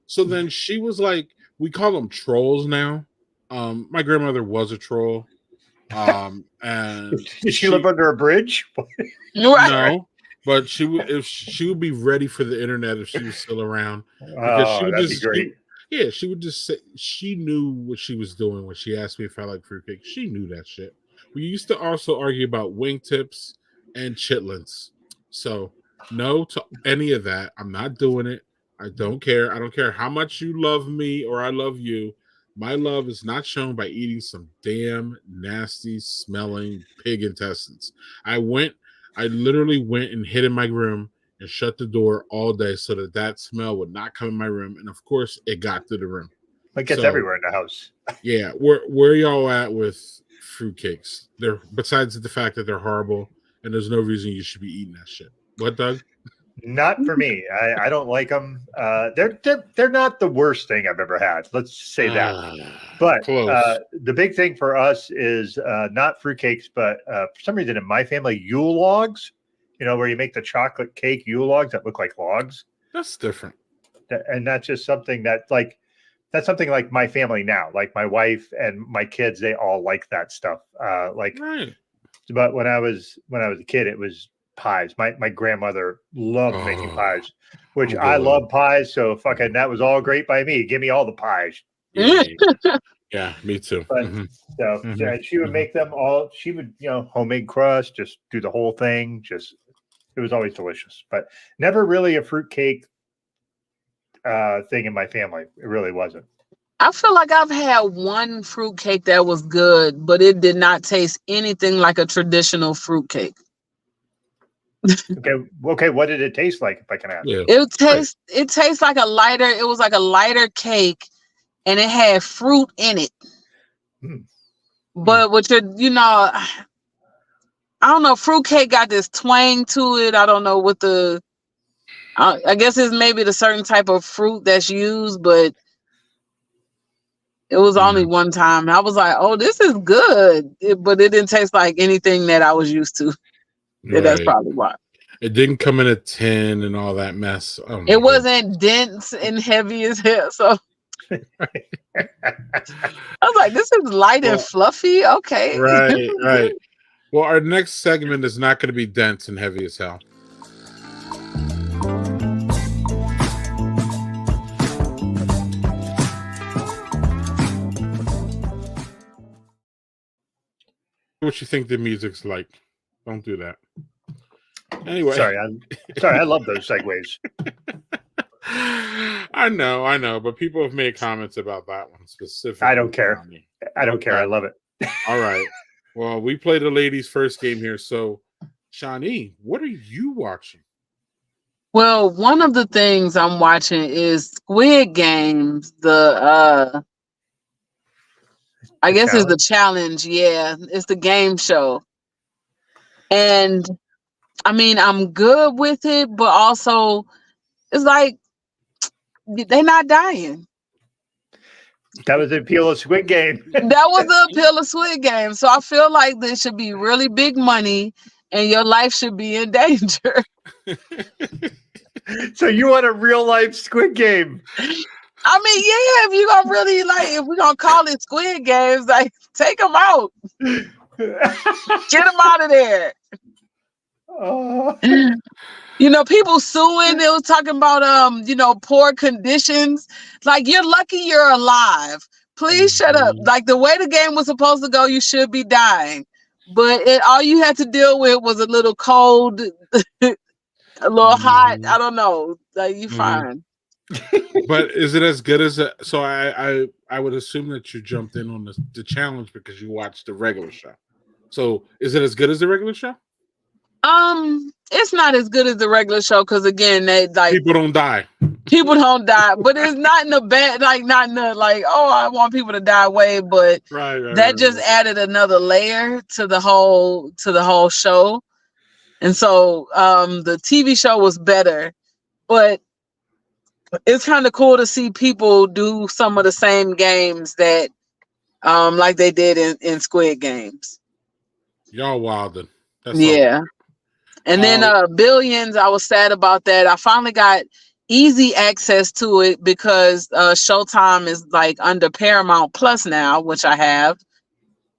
So then she was like, we call them trolls now. My grandmother was a troll. And did she live under a bridge? No, but she would be ready for the internet if she was still around. Because she would that'd be great. She would just say she knew what she was doing when she asked me if I like fruitcake. She knew that shit. We used to also argue about wingtips and chitlins. So no to any of that. I'm not doing it. I don't care. I don't care how much you love me or I love you. My love is not shown by eating some damn nasty smelling pig intestines. I literally went and hid in my room and shut the door all day so that smell would not come in my room. And of course, it got to the room. It gets everywhere in the house. Yeah, where y'all at with fruitcakes? They're besides the fact that they're horrible and there's no reason you should be eating that shit. What, Doug? Not for me. I don't like them. They're not the worst thing I've ever had. Let's say that. But the big thing for us is not fruitcakes, but for some reason in my family, Yule logs. You know, where you make the chocolate cake Yule logs that look like logs. That's different. And that's just something that's something like my family now. Like my wife and my kids, they all like that stuff. Right. But when I was a kid, it was pies. My grandmother loved making pies, which I love pies. So fucking that was all great by me. Give me all the pies. Yeah, me too. But so she would make them all. She would, homemade crust, just do the whole thing. It was always delicious, but never really a fruitcake thing in my family. It really wasn't. I feel like I've had one fruitcake that was good, but it did not taste anything like a traditional fruitcake. Okay. What did it taste like, if I can ask? Yeah. It tastes like it was like a lighter cake and it had fruit in it. But with I don't know, fruitcake got this twang to it. I don't know what I guess it's maybe the certain type of fruit that's used, but it was only one time. I was like, oh, this is good. But it didn't taste like anything that I was used to. Right. That's probably why. It didn't come in a tin and all that mess. It wasn't dense and heavy as hell. So I was like, this is light and fluffy. Okay. Right. Well, our next segment is not going to be dense and heavy as hell. What you think the music's like? Don't do that. Anyway, Sorry, I love those segues. I know, but people have made comments about that one specifically. I don't care. I don't care. I love it. All right. Well, we played the ladies' first game here. So, Shani, what are you watching? Well, one of the things I'm watching is Squid Games. I guess it's the challenge. Yeah, it's the game show. And I mean, I'm good with it, but also it's like they're not dying. That was the appeal of Squid Game. That was the appeal of Squid Game. So I feel like this should be really big money and your life should be in danger. So you want a real life Squid Game? I mean, yeah, if you're gonna really if we're gonna call it Squid Games, like take them out. Get them out of there. People suing. They was talking about poor conditions. Like, you're lucky you're alive. Please shut up. Like, the way the game was supposed to go, you should be dying. But all you had to deal with was a little cold, a little hot. I don't know. Like, you fine. But is it as good as so I would assume that you jumped in on the challenge because you watched the regular show. So is it as good as the regular show? It's not as good as the regular show because again, people don't die. People don't die, but it's not in a bad not in a I want people to die way, but that just added another layer to the whole show. And so the TV show was better, but it's kind of cool to see people do some of the same games that like they did in Squid Games. Y'all wildin'. Yeah. And then Billions, I was sad about that. I finally got easy access to it because Showtime is under Paramount Plus now, which I have.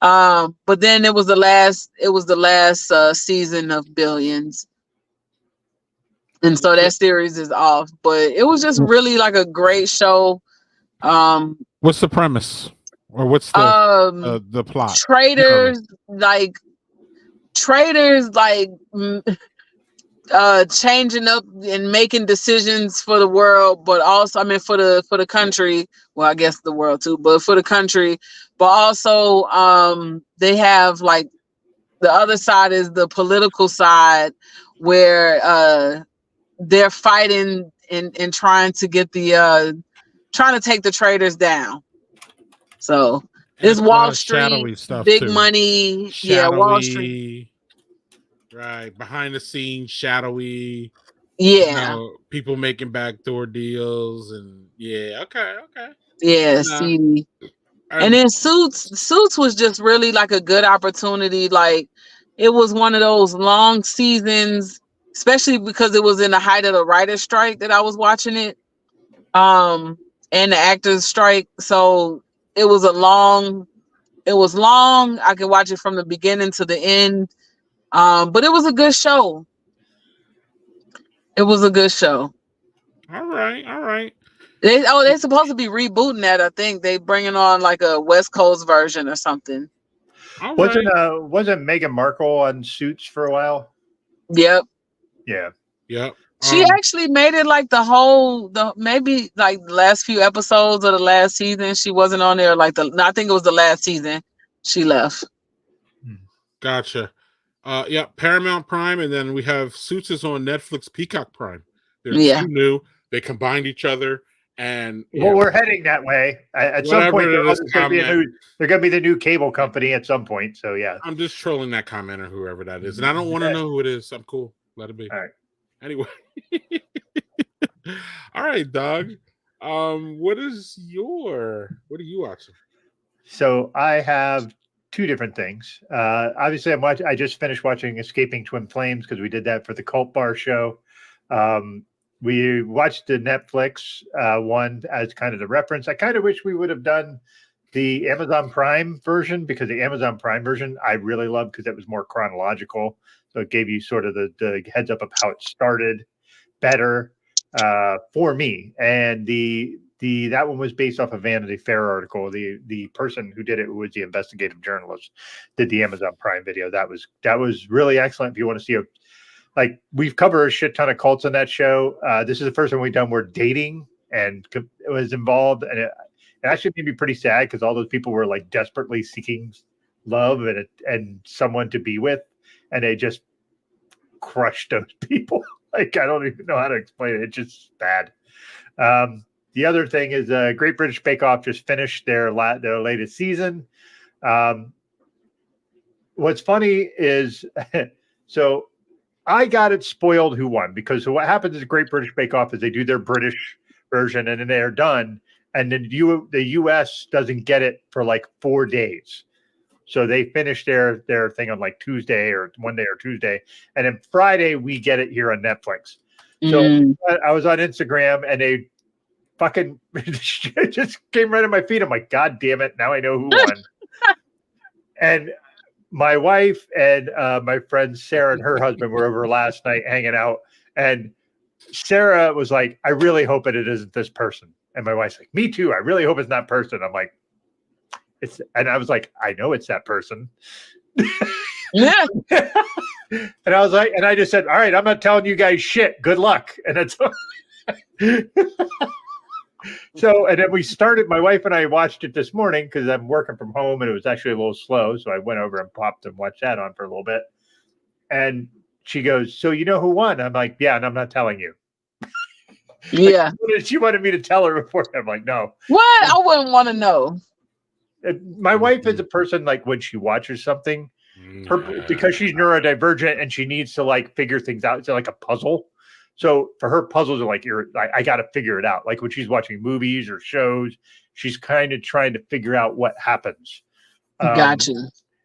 But then it was the last season of Billions. And so that series is off. But it was just really a great show. What's the premise? Or what's the plot? Traders changing up and making decisions for the world, but also for the country. Well, I guess the world too, but for the country. But also they have the other side is the political side where they're fighting and trying to get trying to take the traders down. So it's Wall Street, stuff big too. Money. Shadowy, Wall Street. Right. Behind the scenes, shadowy. Yeah. People making backdoor deals and okay. Yeah, see. And then Suits was just really a good opportunity. It was one of those long seasons, especially because it was in the height of the writer's strike that I was watching it. And the actors' strike. So it was long. I could watch it from the beginning to the end. But it was a good show. All right. They're supposed to be rebooting that. I think they bringing on a West Coast version or something. Wasn't Meghan Markle on Suits for a while? Yep. Yeah. Yep. She actually made it maybe the last few episodes of the last season. She wasn't on there I think it was the last season. She left. Gotcha. Paramount Prime, and then we have Suits is on Netflix Peacock Prime. They're two new. They combined each other, and we're heading that way. At some point, they're going to be the new cable company at some point. So yeah, I'm just trolling that commenter, whoever that is, and I don't want to know who it is. I'm cool. Let it be. All right. Anyway, all right, dog. What are you watching? So I have two different things. Obviously, I just finished watching Escaping Twin Flames because we did that for the Cult Bar show. We watched the Netflix one as kind of the reference. I kind of wish we would have done the Amazon Prime version, because the Amazon Prime version I really loved because it was more chronological. So it gave you sort of the heads up of how it started better for me. And that one was based off a Vanity Fair article. The person who did it, who was the investigative journalist, did the Amazon Prime video. That was really excellent. If you want to see like we've covered a shit ton of cults on that show. This is the first one we've done where dating and it was involved, and it actually made me pretty sad because all those people were like desperately seeking love and someone to be with, and they just crushed those people. Like I don't even know how to explain it. It's just bad. The other thing is Great British Bake Off just finished their latest season. What's funny is so I got it spoiled who won, because what happens is Great British Bake Off is they do their British version and then they're done. And then the US doesn't get it for like 4 days. So they finish their thing on like Tuesday or Monday or Tuesday. And then Friday, we get it here on Netflix. So I was on Instagram and they fucking just came right at my feet. I'm like, God damn it. Now I know who won. And my wife and my friend Sarah and her husband were over last night hanging out. And Sarah was like, I really hope it isn't this person. And my wife's like, me too. I really hope it's that person. I'm like, and I was like, I know it's that person. Yeah. And I was like, and I just said, all right, I'm not telling you guys shit. Good luck. And that's so, and then we started, my wife and I watched it this morning because I'm working from home and it was actually a little slow. So I went over and popped and watched that on for a little bit. And she goes, so you know who won? I'm like, yeah, and I'm not telling you. Yeah. Like, she wanted me to tell her before. I'm like, no. What? I wouldn't want to know. My wife is a person, like when she watches something, because she's neurodivergent and she needs to like figure things out. It's like a puzzle. So for her, puzzles are like, I got to figure it out. Like when she's watching movies or shows, she's kind of trying to figure out what happens. Gotcha.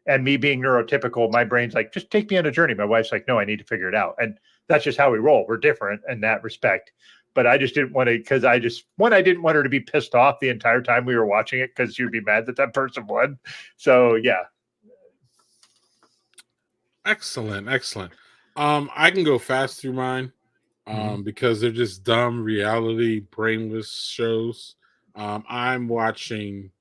And me being neurotypical, my brain's like, just take me on a journey. My wife's like, no, I need to figure it out. And that's just how we roll. We're different in that respect. But I just didn't want to, because I didn't want her to be pissed off the entire time we were watching it because she would be mad that person won. So, yeah. Excellent. I can go fast through mine because they're just dumb reality, brainless shows. I'm watching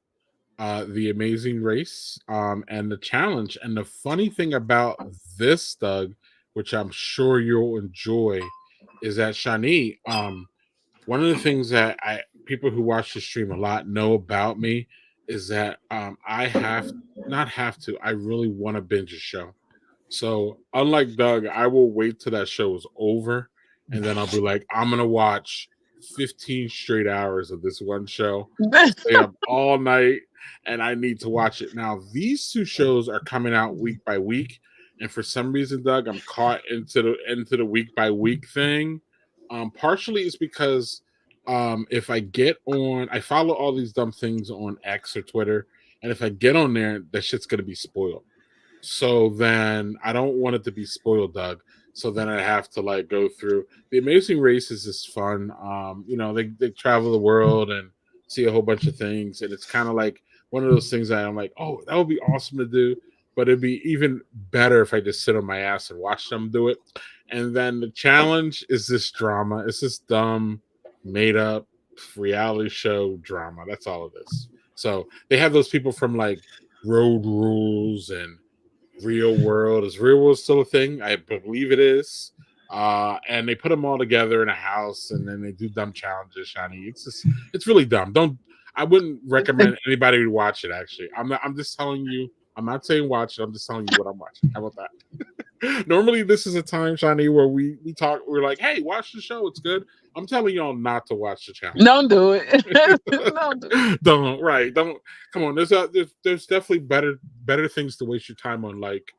The Amazing Race and The Challenge. And the funny thing about this, Doug, which I'm sure you'll enjoy, is that Shani, one of the things that people who watch the stream a lot know about me is that I really want to binge a show. So unlike Doug, I will wait till that show is over and then I'll be like, I'm gonna watch 15 straight hours of this one show, stay up all night, and I need to watch it. Now these two shows are coming out week by week. And for some reason, Doug, I'm caught into the week by week thing. Partially it's because if I get on, I follow all these dumb things on X or Twitter, and if I get on there, that shit's gonna be spoiled. So then I don't want it to be spoiled, Doug. So then I have to like go through. The Amazing Race is fun. They travel the world and see a whole bunch of things, and it's kind of like one of those things that I'm like, oh, that would be awesome to do. But it'd be even better if I just sit on my ass and watch them do it. And then The Challenge is this drama. It's this dumb, made-up reality show drama. That's all it is. So they have those people from like Road Rules and Real World. Is Real World still a thing? I believe it is. And they put them all together in a house, and then they do dumb challenges. Shani, it's really dumb. I wouldn't recommend anybody to watch it. Actually, I'm just telling you. I'm not saying watch it. I'm just telling you what I'm watching. How about that? Normally, this is a time, Shani, where we talk. We're like, "Hey, watch the show. It's good." I'm telling y'all not to watch the channel. Don't do it. Don't do it. Don't. Come on. There's definitely better things to waste your time on, like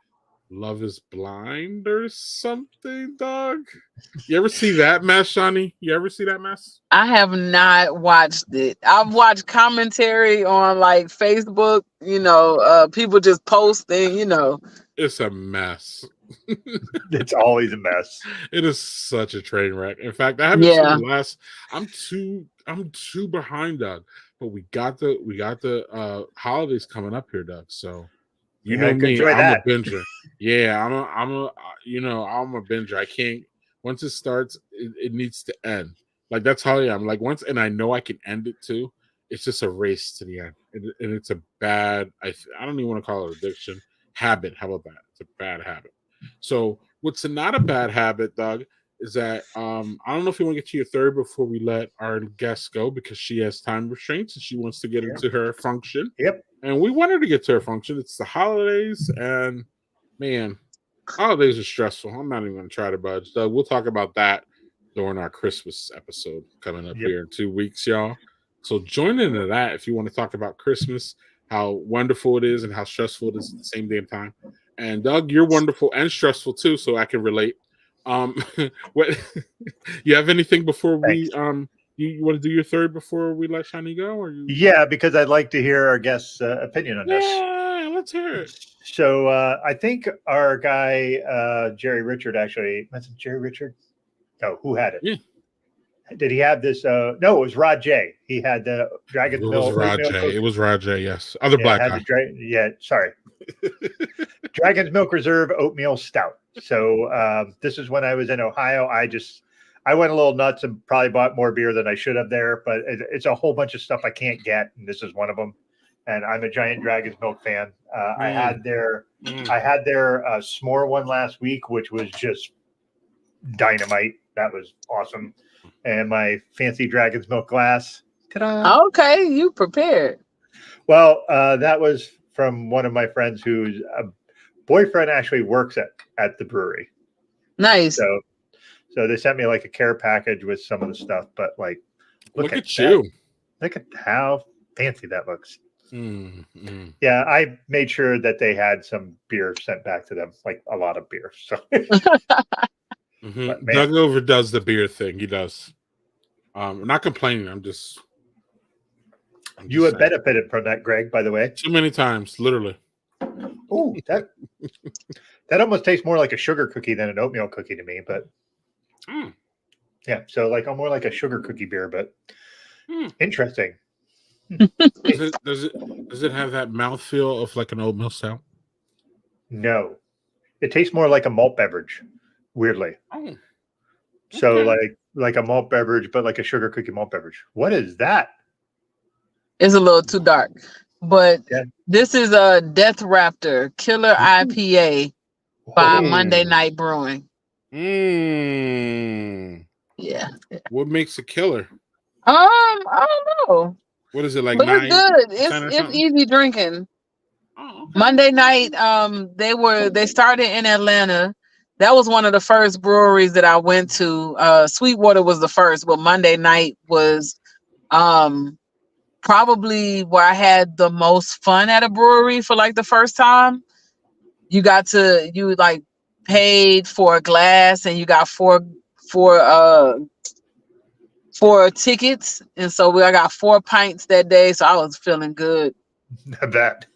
Love Is Blind or something, dog. You ever see that mess, Shani? You ever see that mess? I have not watched it. I've watched commentary on like Facebook, people just posting, It's a mess. It's always a mess. It is such a train wreck. In fact, I haven't seen the last. I'm too behind, Doug. but we got the holidays coming up here, Doug. So you Yeah, know I could me, enjoy I'm that. a binger. Yeah, I'm a binger. I can't. Once it starts, it needs to end. Like that's how I am. Like once, and I know I can end it too. It's just a race to the end, and it's a bad. I don't even want to call it addiction. Habit. How about that? It's a bad habit. So what's not a bad habit, Doug, is that I don't know if you want to get to your third before we let our guest go because she has time restraints and she wants to get into her function. Yep. And we want her to get to her function. It's the holidays, and man, holidays are stressful. I'm not even going to try to budge. Doug, we'll talk about that during our Christmas episode coming up Yep. here in 2 weeks, y'all. So join into that if you want to talk about Christmas, how wonderful it is and how stressful it is at the same damn time. And Doug, you're wonderful and stressful too, so I can relate. What you have anything before we you want to do your third before we let Shani go, or you? Yeah, because I'd like to hear our guest's opinion on this. Yeah, let's hear it. So I think our guy Jerry Richard actually. Was it Jerry Richard? No, who had it? Yeah. Did he have this? No, it was Rod J. He had the Dragon's Milk. It was Rod J. Yes, other black guy. Sorry. Dragon's Milk Reserve Oatmeal Stout. So this is when I was in Ohio. I went a little nuts and probably bought more beer than I should have there, but it's a whole bunch of stuff I can't get, and this is one of them. And I'm a giant Dragon's Milk fan. I had their s'more one last week, which was just dynamite. That was awesome. And my fancy Dragon's Milk glass. Ta-da! Okay, you prepared. Well, that was from one of my friends whose boyfriend actually works at the brewery. Nice. So they sent me like a care package with some of the stuff, but like, look at you. Look at how fancy that looks. Yeah, I made sure that they had some beer sent back to them, like a lot of beer. So Doug overdoes the beer thing. He does. I'm not complaining. I'm just you have benefited from that, Greg, by the way. Too many times, literally. Oh, that almost tastes more like a sugar cookie than an oatmeal cookie to me, but yeah, so like I'm more like a sugar cookie beer, but interesting. Does it have that mouthfeel of like an oatmeal stout? No, it tastes more like a malt beverage. Weirdly, so like a malt beverage, but like a sugar cookie malt beverage. What is that? It's a little too dark, but this is a Death Raptor Killer IPA by Monday Night Brewing. Yeah. What makes a killer? I don't know. What is it like? But it's good. It's easy drinking. Oh, okay. Monday night, they started in Atlanta. That was one of the first breweries that I went to. Sweetwater was the first, but Monday night was probably where I had the most fun at a brewery for like the first time. You like paid for a glass and you got four tickets, and so I got 4 pints that day, so I was feeling good. Not bad.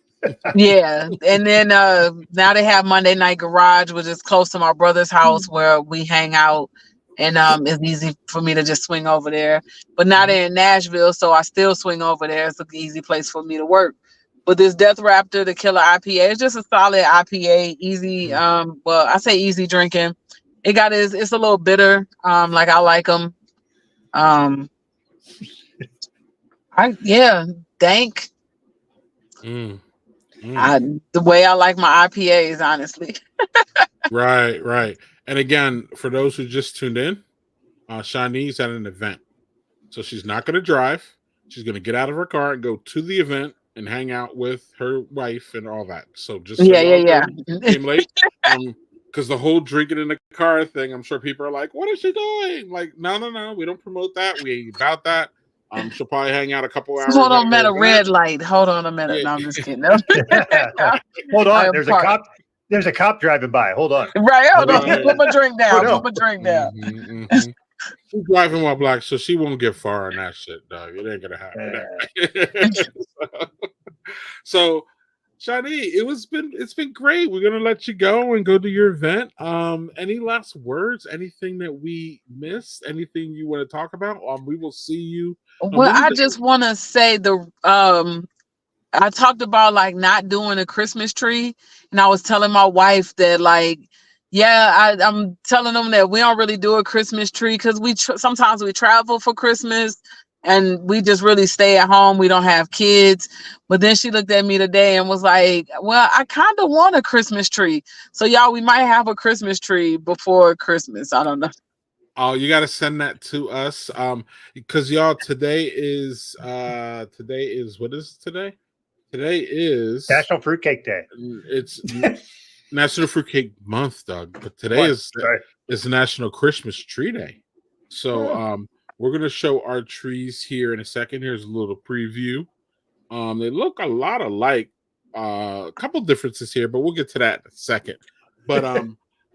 Yeah, and then now they have Monday Night Garage, which is close to my brother's house where we hang out, and it's easy for me to just swing over there. But now they're in Nashville, so I still swing over there. It's an easy place for me to work. But this Death Raptor, the Killer IPA, it's just a solid IPA, easy. Well, I say easy drinking. It's a little bitter. Like I like them. Dank. The way I like my IPAs, honestly. Right. And again, for those who just tuned in, Shani's at an event, so she's not going to drive. She's going to get out of her car and go to the event and hang out with her wife and all that. So just came late. Because the whole drinking in the car thing, I'm sure people are like, "What is she doing?" Like, no, we don't promote that. We ain't about that. She'll probably hang out a couple hours. Hold on a minute, red light. Hold on a minute. Yeah. No, I'm just kidding. No. Hold on. There's a cop driving by. Hold on. Right. Hold on. Put my drink down. Put my drink down. She's driving while black, so she won't get far on that shit, dog. It ain't gonna happen. So, Shani, it's been great. We're gonna let you go and go to your event. Any last words? Anything that we missed? Anything you want to talk about? We will see you. Well, When is I the just want to say I talked about like not doing a Christmas tree, and I was telling my wife that like, yeah, I'm telling them that we don't really do a Christmas tree because sometimes we travel for Christmas, and we just really stay at home. We don't have kids. But then she looked at me today and was like, "Well, I kind of want a Christmas tree. So y'all, we might have a Christmas tree before Christmas. I don't know." Oh, you got to send that to us. Because y'all, today is what is today? Today is National Fruitcake Day. it's National Fruitcake Month, Doug. But today What? Sorry. is National Christmas Tree Day. So we're gonna show our trees here in a second. Here's a little preview. They look a lot alike. A couple differences here, but we'll get to that in a second. But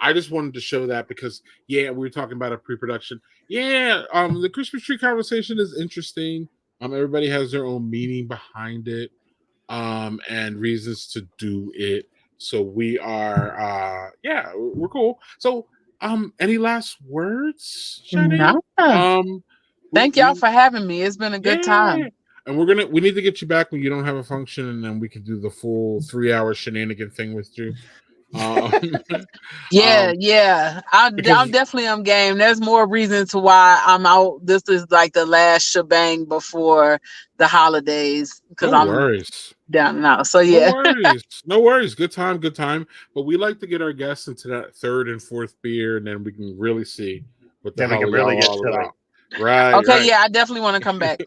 I just wanted to show that because we were talking about a pre-production. The Christmas tree conversation is interesting. Everybody has their own meaning behind it, and reasons to do it. So we are we're cool. So any last words, Shani? Nah. Thank y'all for having me. It's been a good time. And we need to get you back when you don't have a function, and then we can do the full 3-hour shenanigan thing with you. I'm definitely on game. There's more reasons to why I'm out. This is like the last shebang before the holidays because worries. Down and out. So yeah, no worries. Good time. But we like to get our guests into that third and fourth beer, and then we can really see what the hell y'all are all about. Right. Okay. Right. Yeah, I definitely want to come back.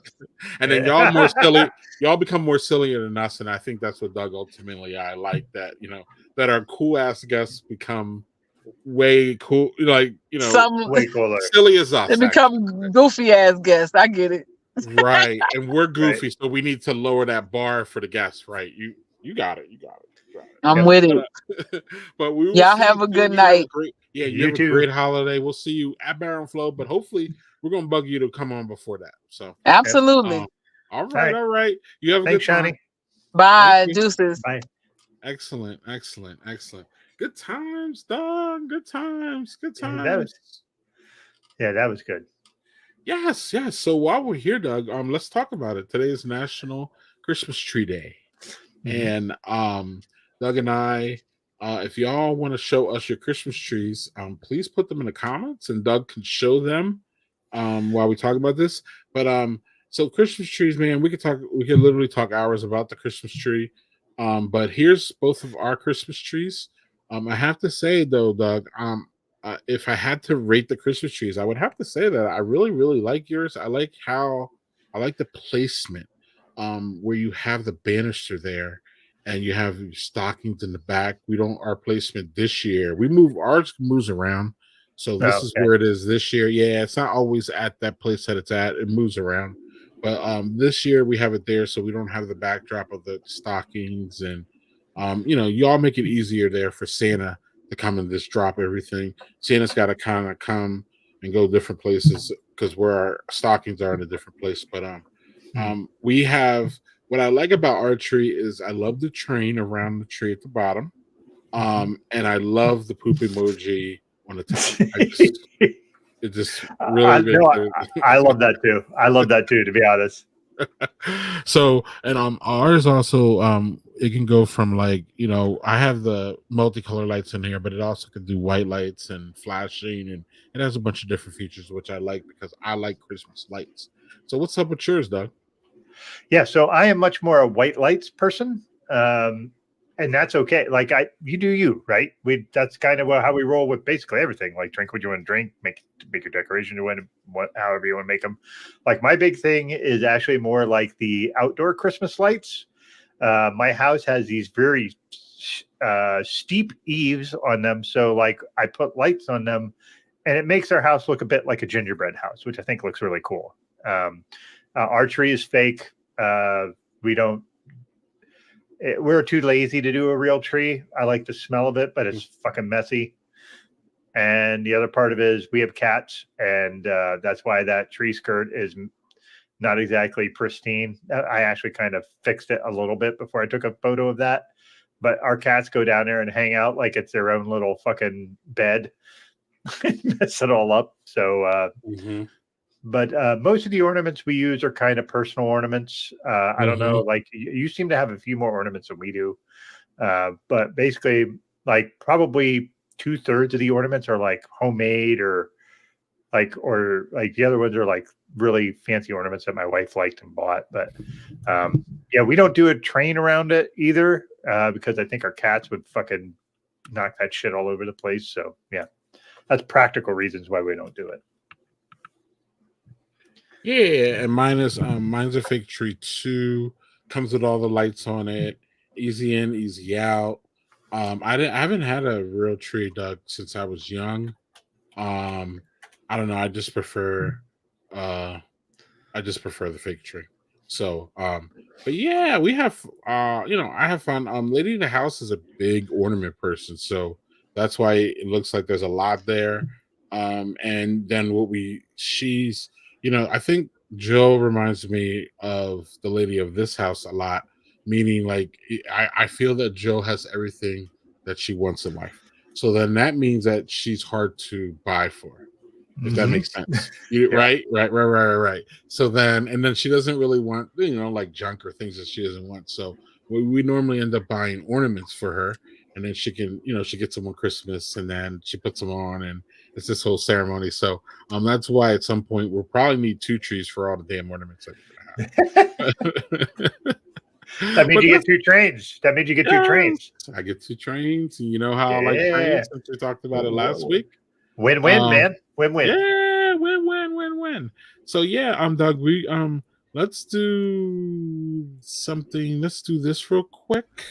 And then y'all more silly. Y'all become more sillier than us, and I think that's what Doug ultimately. I like that. That our cool ass guests become way cool. Way cooler, silly as us. They become goofy ass guests. I get it. Right, and we're goofy, so we need to lower that bar for the guests. Right, you got it. I'm with it. But we will y'all have a good night. You have a great holiday. We'll see you at Barrel Flow, but hopefully we're gonna bug you to come on before that. So absolutely. All right. You have a good time. Shani. Bye, deuces. Bye. Excellent. Good times, Doug. Good times. That was good. Yes. So while we're here, Doug, let's talk about it. Today is National Christmas Tree Day, and Doug and I, if y'all want to show us your Christmas trees, please put them in the comments, and Doug can show them while we talk about this. But so Christmas trees, man, we could literally talk hours about the Christmas tree. But here's both of our Christmas trees. I have to say though, Doug, if I had to rate the Christmas trees, I would have to say that I really, really like yours. I like the placement, where you have the banister there and you have your stockings in the back. Our placement this year, ours moves around. So this is where it is this year. Yeah, it's not always at that place that it's at. It moves around. But this year we have it there, so we don't have the backdrop of the stockings, and y'all make it easier there for Santa to come and just drop everything. Santa's got to kind of come and go different places because where our stockings are in a different place. But we have, what I like about our tree is I love the train around the tree at the bottom, and I love the poop emoji on the top. It just really I love that too. To be honest. So, and ours also it can go from I have the multicolor lights in here, but it also can do white lights and flashing, and it has a bunch of different features which I like because I like Christmas lights. So what's up with yours, Doug? Yeah, so I am much more a white lights person. And that's okay. Like you do you, right? That's kind of how we roll with basically everything. Like drink what you want to drink, make your decoration you want to, however you want to make them. Like my big thing is actually more like the outdoor Christmas lights. My house has these very steep eaves on them, so like I put lights on them, and it makes our house look a bit like a gingerbread house, which I think looks really cool. Our tree is fake. We're too lazy to do a real tree. I like the smell of it, but it's fucking messy. And the other part of it is we have cats, and that's why that tree skirt is not exactly pristine. I actually kind of fixed it a little bit before I took a photo of that. but our cats go down there and hang out like it's their own little fucking bed, mess it all up. So, but most of the ornaments we use are kind of personal ornaments. I don't know, like you seem to have a few more ornaments than we do, but basically, like probably 2/3 of the ornaments are like homemade or the other ones are like really fancy ornaments that my wife liked and bought. But yeah, we don't do a train around it either because I think our cats would fucking knock that shit all over the place. So yeah, that's practical reasons why we don't do it. Yeah, and mine's a fig tree too. Comes with all the lights on it. Easy in, easy out. I haven't had a real tree, Doug, since I was young. I don't know. I just prefer the fig tree. So, but yeah, we have I have fun. Lady in the house is a big ornament person, so that's why it looks like there's a lot there. And then she's I think Jill reminds me of the lady of this house a lot, meaning like I feel that Jill has everything that she wants in life. So then that means that she's hard to buy for, if that makes sense. Yeah. Right. So then she doesn't really want, like junk or things that she doesn't want. So we normally end up buying ornaments for her, and then she can, she gets them on Christmas, and then she puts them on, and it's this whole ceremony. So that's why at some point we'll probably need 2 trees for all the damn ornaments that we're gonna have. That means you get 2 trains. That means you get 2 trains. I get 2 trains, and you know how I like trains, since we talked about it last week. Win-win, man. Win-win. Yeah, win-win. So yeah, Doug, we let's do something. Let's do this real quick.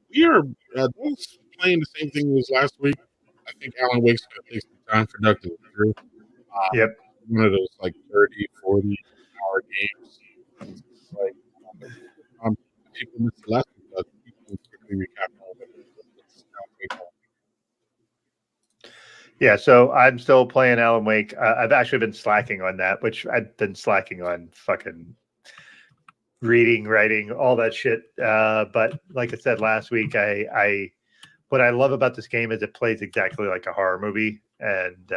We are playing the same thing as last week. I think Alan Wake's going to take some time for Doug to go through. Yep. One of those like 30, 40-hour games. Like, people missed the last week, Doug. You can quickly recap all of it. Yeah, so I'm still playing Alan Wake. I've actually been slacking on that, which I've been slacking on fucking reading, writing, all that shit. But like I said last week, I what I love about this game is it plays exactly like a horror movie, and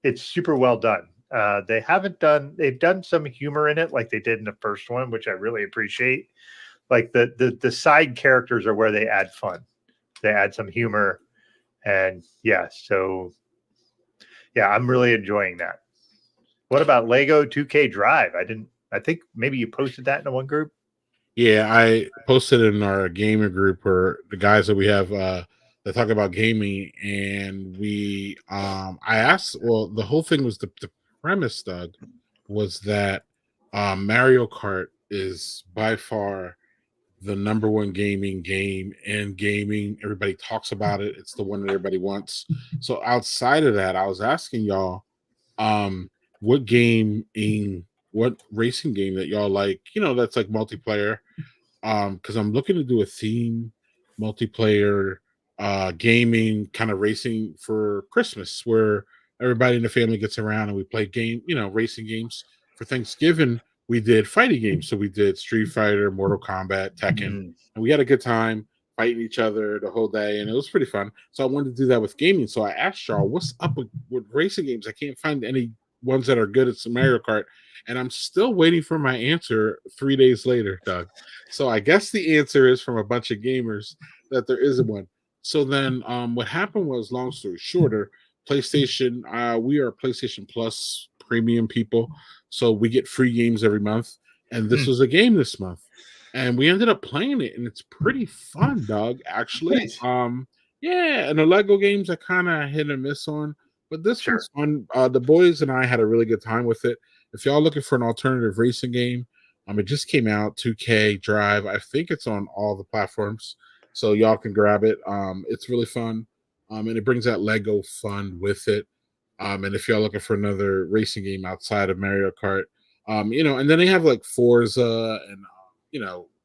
it's super well done. They've done some humor in it like they did in the first one, which I really appreciate. Like the side characters are where they add fun. They add some humor. And yeah, so yeah, I'm really enjoying that. What about Lego 2K Drive? I think maybe you posted that in the one group. Yeah, I posted in our gamer group where the guys that we have that talk about gaming, and I asked, well, the whole thing was the premise, Doug, was that Mario Kart is by far the number one gaming game, and gaming, everybody talks about it. It's the one that everybody wants. So outside of that, I was asking y'all, what racing game that y'all like, that's like multiplayer. Because I'm looking to do a theme multiplayer gaming kind of racing for Christmas, where everybody in the family gets around and we play racing games. For Thanksgiving, we did fighting games. So we did Street Fighter, Mortal Kombat, Tekken, and we had a good time fighting each other the whole day, and it was pretty fun. So I wanted to do that with gaming. So I asked y'all, what's up with racing games? I can't find any ones that are good at some Mario Kart, and I'm still waiting for my answer 3 days later, Doug. So I guess the answer is from a bunch of gamers that there isn't one. So then what happened was, long story shorter, PlayStation, we are PlayStation Plus premium people, so we get free games every month, and this was a game this month, and we ended up playing it, and it's pretty fun, Doug, actually. Nice. Yeah, and the Lego games I kind of hit and miss on, but this one's fun. The boys and I had a really good time with it. If y'all looking for an alternative racing game, it just came out, 2K Drive. I think it's on all the platforms, so y'all can grab it. It's really fun, and it brings that Lego fun with it. And if y'all looking for another racing game outside of Mario Kart, and then they have like Forza and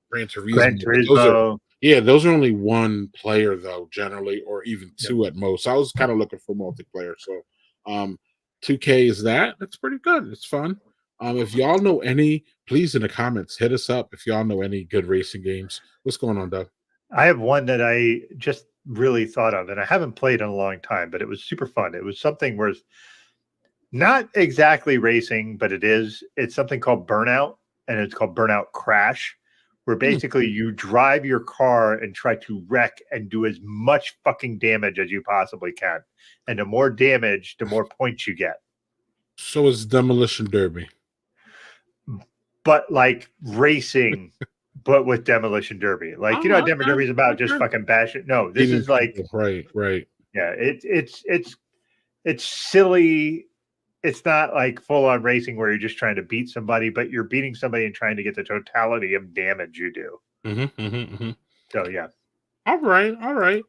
Gran Turismo. Yeah, those are only one player though, generally, or even two at most. I was kind of looking for multiplayer. So, 2K is that. That's pretty good. It's fun. If y'all know any, please in the comments hit us up if y'all know any good racing games. What's going on, Doug? I have one that I just really thought of, and I haven't played in a long time, but it was super fun. It was something where it's not exactly racing, but it is. It's something called Burnout, and it's called Burnout Crash, where basically you drive your car and try to wreck and do as much fucking damage as you possibly can. And the more damage, the more points you get. So it's Demolition Derby. But like racing, but with Demolition Derby. Like, you know, Demolition Derby is about just fucking bash it. No, this is like right. Yeah, it's silly. It's not like full on racing where you're just trying to beat somebody, but you're beating somebody and trying to get the totality of damage you do. So yeah. All right.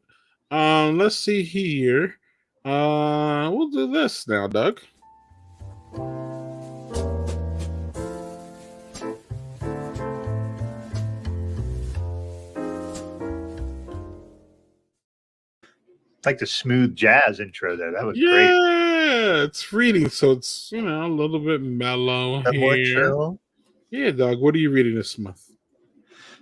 Let's see here. We'll do this now, Doug. Like the smooth jazz intro there. That was great. Yeah, it's reading, so it's a little bit mellow More here. chill. Yeah, Doug. What are you reading this month?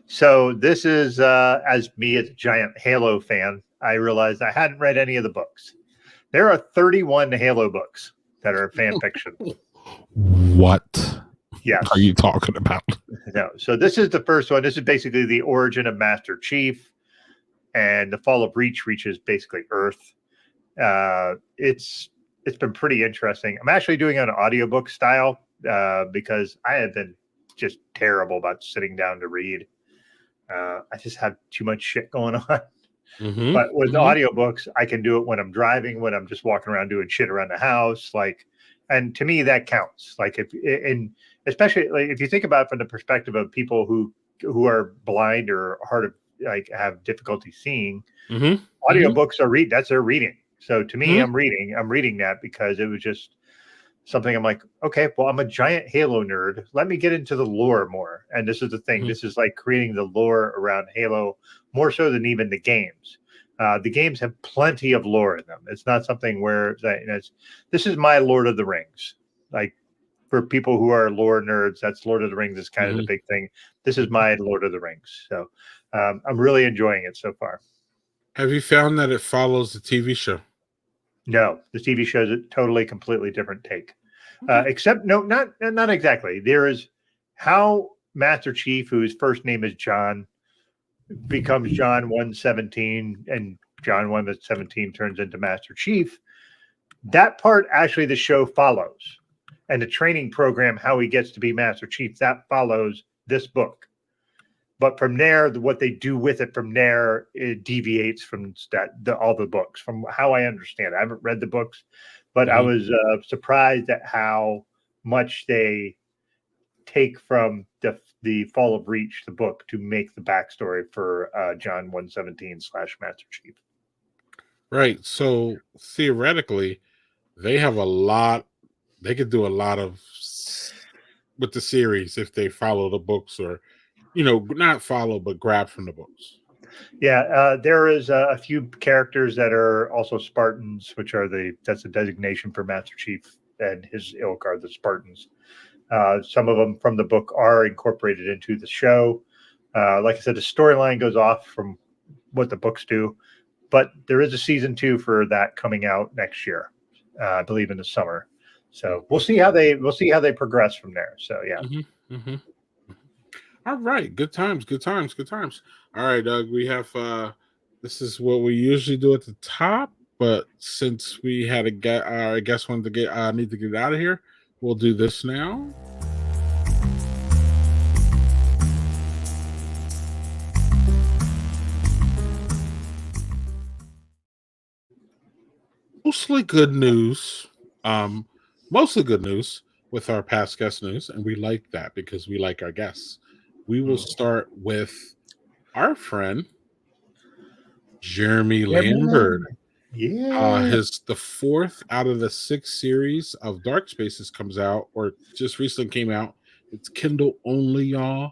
So this is as me as a giant Halo fan, I realized I hadn't read any of the books. There are 31 Halo books that are fan fiction. What? Yes. Are you talking about? No. So this is the first one. This is basically the origin of Master Chief. And the fall of Reach reaches basically Earth. It's been pretty interesting. I'm actually doing an audiobook style because I have been just terrible about sitting down to read. I just have too much shit going on. But with audiobooks, I can do it when I'm driving, when I'm just walking around doing shit around the house. And to me, that counts. Especially if you think about it from the perspective of people who are blind or hard of have difficulty seeing, audiobooks are that's their reading. So to me, I'm reading that because it was just something I'm like, okay, well, I'm a giant Halo nerd. Let me get into the lore more. And this is the thing. This is like creating the lore around Halo more so than even the games. The games have plenty of lore in them. It's not something where this is my Lord of the Rings. Like for people who are lore nerds, that's Lord of the Rings is kind of the big thing. This is my Lord of the Rings. So I'm really enjoying it so far. Have you found that it follows the TV show? No, the TV show is a totally, completely different take. Except, no, not exactly. There is how Master Chief, whose first name is John, becomes John 117, and John 117 turns into Master Chief. That part, actually, the show follows. And the training program, how he gets to be Master Chief, that follows this book. But from there, what they do with it from there, it deviates from all the books, from how I understand it. I haven't read the books, but I was surprised at how much they take from the Fall of Reach, the book, to make the backstory for John 117 / Master Chief. Right. So theoretically, they have a lot. They could do a lot of with the series if they follow the books, or not follow, but grab from the books. Yeah, there is a few characters that are also Spartans, which are that's the designation for Master Chief and his ilk are the Spartans. Some of them from the book are incorporated into the show. Like I said, the storyline goes off from what the books do, but there is a season 2 for that coming out next year, I believe in the summer. So we'll see how they progress from there. So yeah. All right, good times. All right, Doug, we have this is what we usually do at the top, but since we had our guest wanted to need to get out of here, we'll do this now. Mostly good news. Mostly good news with our past guest news, and we like that because we like our guests. We will start with our friend Jeremy Lambert. Yeah. The 4th out of the 6 series of Dark Spaces comes out, or just recently came out. It's Kindle only, y'all.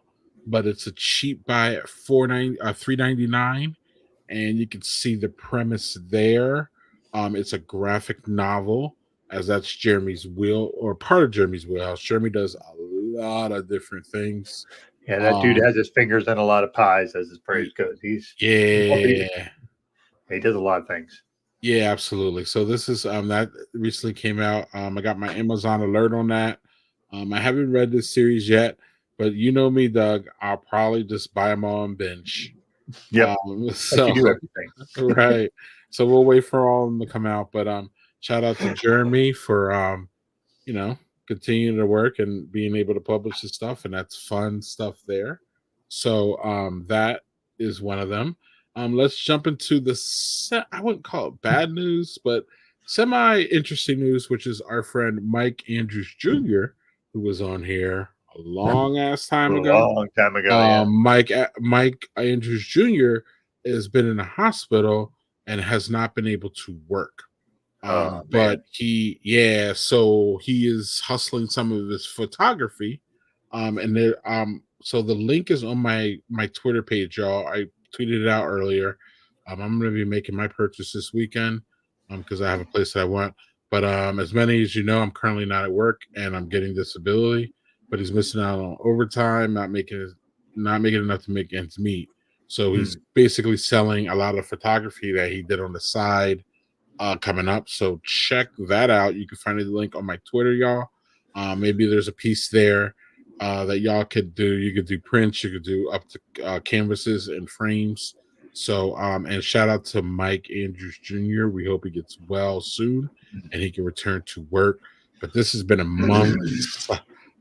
but it's a cheap buy at $3.99, and you can see the premise there. It's a graphic novel, as that's Jeremy's wheel or part of Jeremy's wheelhouse. Jeremy does a lot of different things. Yeah, that dude has his fingers in a lot of pies, as his phrase goes. He does a lot of things. Yeah, absolutely. So this is that recently came out. I got my Amazon alert on that. I haven't read this series yet, but you know me, Doug. I'll probably just buy them all on binge. Yep. So you do everything. right. So we'll wait for all of them to come out. But shout out to Jeremy for continuing to work and being able to publish his stuff, and that's fun stuff there. So that is one of them. Let's jump into I wouldn't call it bad news, but semi-interesting news, which is our friend Mike Andrews Jr., who was on here a long time ago. Yeah. Mike Andrews Jr. has been in a hospital and has not been able to work. But so he is hustling some of his photography. So the link is on my Twitter page, y'all. I tweeted it out earlier. I'm going to be making my purchase this weekend because I have a place that I want. But as many as you know, I'm currently not at work and I'm getting disability. But he's missing out on overtime, not making enough to make ends meet. So he's basically selling a lot of photography that he did on the side coming up. So check that out. You can find the link on my Twitter, y'all. Maybe there's a piece there that y'all could do. You could do prints, you could do up to canvases and frames. So and shout out to Mike Andrews Jr. We hope he gets well soon and he can return to work. But this has been a